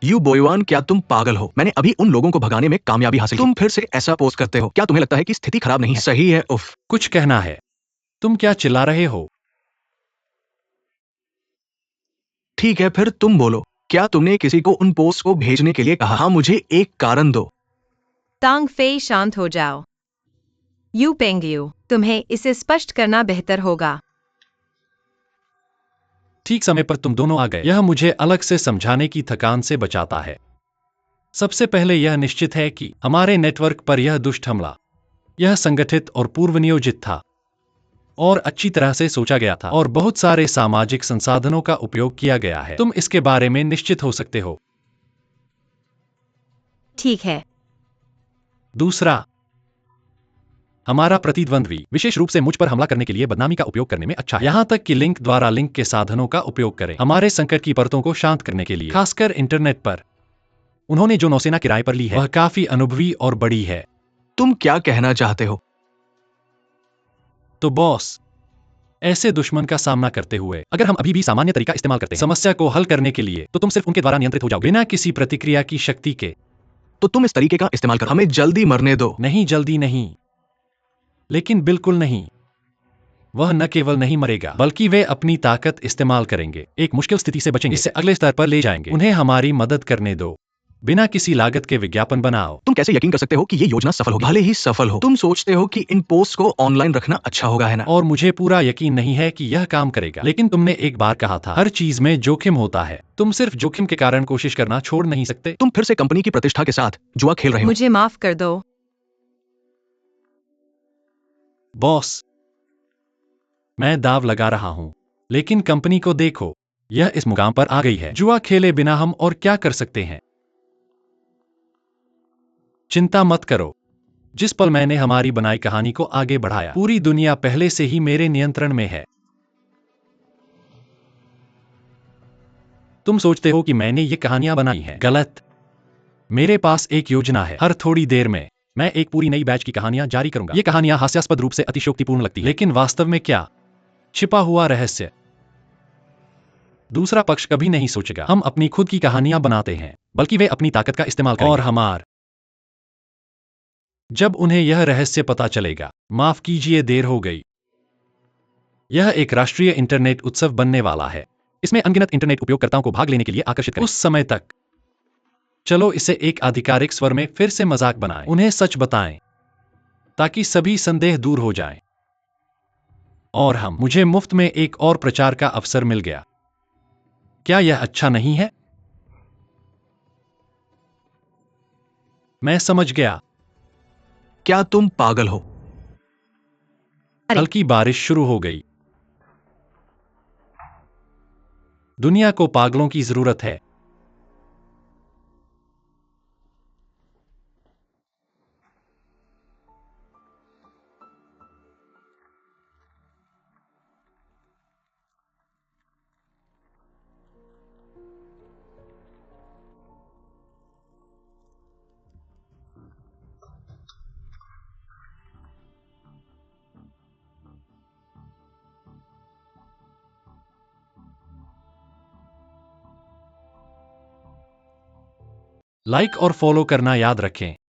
यू बोईवान, क्या तुम पागल हो? मैंने अभी उन लोगों को भगाने में कामयाबी हासिल की। तुम फिर से ऐसा पोस्ट करते हो। क्या तुम्हें लगता है कि स्थिति खराब नहीं है? सही है। उफ। कुछ कहना है? तुम क्या चिल्ला रहे हो? ठीक है, फिर तुम बोलो। क्या तुमने किसी को उन पोस्ट को भेजने के लिए कहा? हाँ, मुझे एक कारण दो। तांग फेई, शांत हो जाओ। यू पेंगयू, तुम्हें इसे स्पष्ट करना बेहतर होगा। ठीक समय पर तुम दोनों आ गए। यह मुझे अलग से समझाने की थकान से बचाता है। सबसे पहले यह निश्चित है कि हमारे नेटवर्क पर यह दुष्ट हमला, यह संगठित और पूर्व नियोजित था और अच्छी तरह से सोचा गया था और बहुत सारे सामाजिक संसाधनों का उपयोग किया गया है। तुम इसके बारे में निश्चित हो सकते हो। ठीक है। दूसरा, हमारा प्रतिद्वंद्वी विशेष रूप से मुझ पर हमला करने के लिए बदनामी का उपयोग करने में अच्छा है। यहाँ तक कि लिंक द्वारा लिंक के साधनों का उपयोग करें हमारे संकट की परतों को शांत करने के लिए, खासकर इंटरनेट पर। उन्होंने जो नौसेना किराए पर ली है वह काफी अनुभवी और बड़ी है। तुम क्या कहना चाहते हो? तो बॉस, ऐसे दुश्मन का सामना करते हुए अगर हम अभी भी सामान्य तरीका इस्तेमाल करते हैं समस्या को हल करने के लिए, तो तुम सिर्फ उनके द्वारा नियंत्रित हो जाओगे बिना किसी प्रतिक्रिया की शक्ति के। तो तुम इस तरीके का इस्तेमाल करो। हमें जल्दी मरने दो। नहीं, जल्दी नहीं, लेकिन बिल्कुल नहीं। वह न केवल नहीं मरेगा बल्कि वे अपनी ताकत इस्तेमाल करेंगे, एक मुश्किल स्थिति से बचेंगे, इसे अगले स्तर पर ले जाएंगे। उन्हें हमारी मदद करने दो, बिना किसी लागत के विज्ञापन बनाओ। तुम कैसे यकीन कर सकते हो कि ये योजना सफल होगी? भले ही सफल हो, तुम सोचते हो कि इन पोस्ट को ऑनलाइन रखना अच्छा होगा, है ना? और मुझे पूरा यकीन नहीं है कि यह काम करेगा, लेकिन तुमने एक बार कहा था हर चीज में जोखिम होता है। तुम सिर्फ जोखिम के कारण कोशिश करना छोड़ नहीं सकते। तुम फिर से कंपनी की प्रतिष्ठा के साथ जुआ खेल रहे हो। मुझे माफ कर दो। बॉस, मैं दाव लगा रहा हूं, लेकिन कंपनी को देखो, यह इस मुकाम पर आ गई है। जुआ खेले बिना हम और क्या कर सकते हैं? चिंता मत करो। जिस पल मैंने हमारी बनाई कहानी को आगे बढ़ाया, पूरी दुनिया पहले से ही मेरे नियंत्रण में है। तुम सोचते हो कि मैंने ये कहानियां बनाई हैं? गलत। मेरे पास एक योजना है। हर थोड़ी देर में मैं एक पूरी नई बैच की कहानियां जारी करूंगा। ये कहानियां हास्यास्पद रूप से अतिशयोक्तिपूर्ण लगती हैं, लेकिन वास्तव में क्या छिपा हुआ रहस्य दूसरा पक्ष कभी नहीं सोचेगा। हम अपनी खुद की कहानियां बनाते हैं, बल्कि वे अपनी ताकत का इस्तेमाल करेंगे। और हमार जब उन्हें यह रहस्य पता चलेगा, माफ कीजिए देर हो गई। यह एक राष्ट्रीय इंटरनेट उत्सव बनने वाला है। इसमें अनगिनत इंटरनेट उपयोगकर्ताओं को भाग लेने के लिए आकर्षित करें। उस समय तक चलो इसे एक आधिकारिक स्वर में फिर से मजाक बनाएं। उन्हें सच बताएं ताकि सभी संदेह दूर हो जाएं। और मुझे मुफ्त में एक और प्रचार का अवसर मिल गया। क्या यह अच्छा नहीं है? मैं समझ गया। क्या तुम पागल हो? हल्की बारिश शुरू हो गई। दुनिया को पागलों की जरूरत है। लाइक और फॉलो करना याद रखें।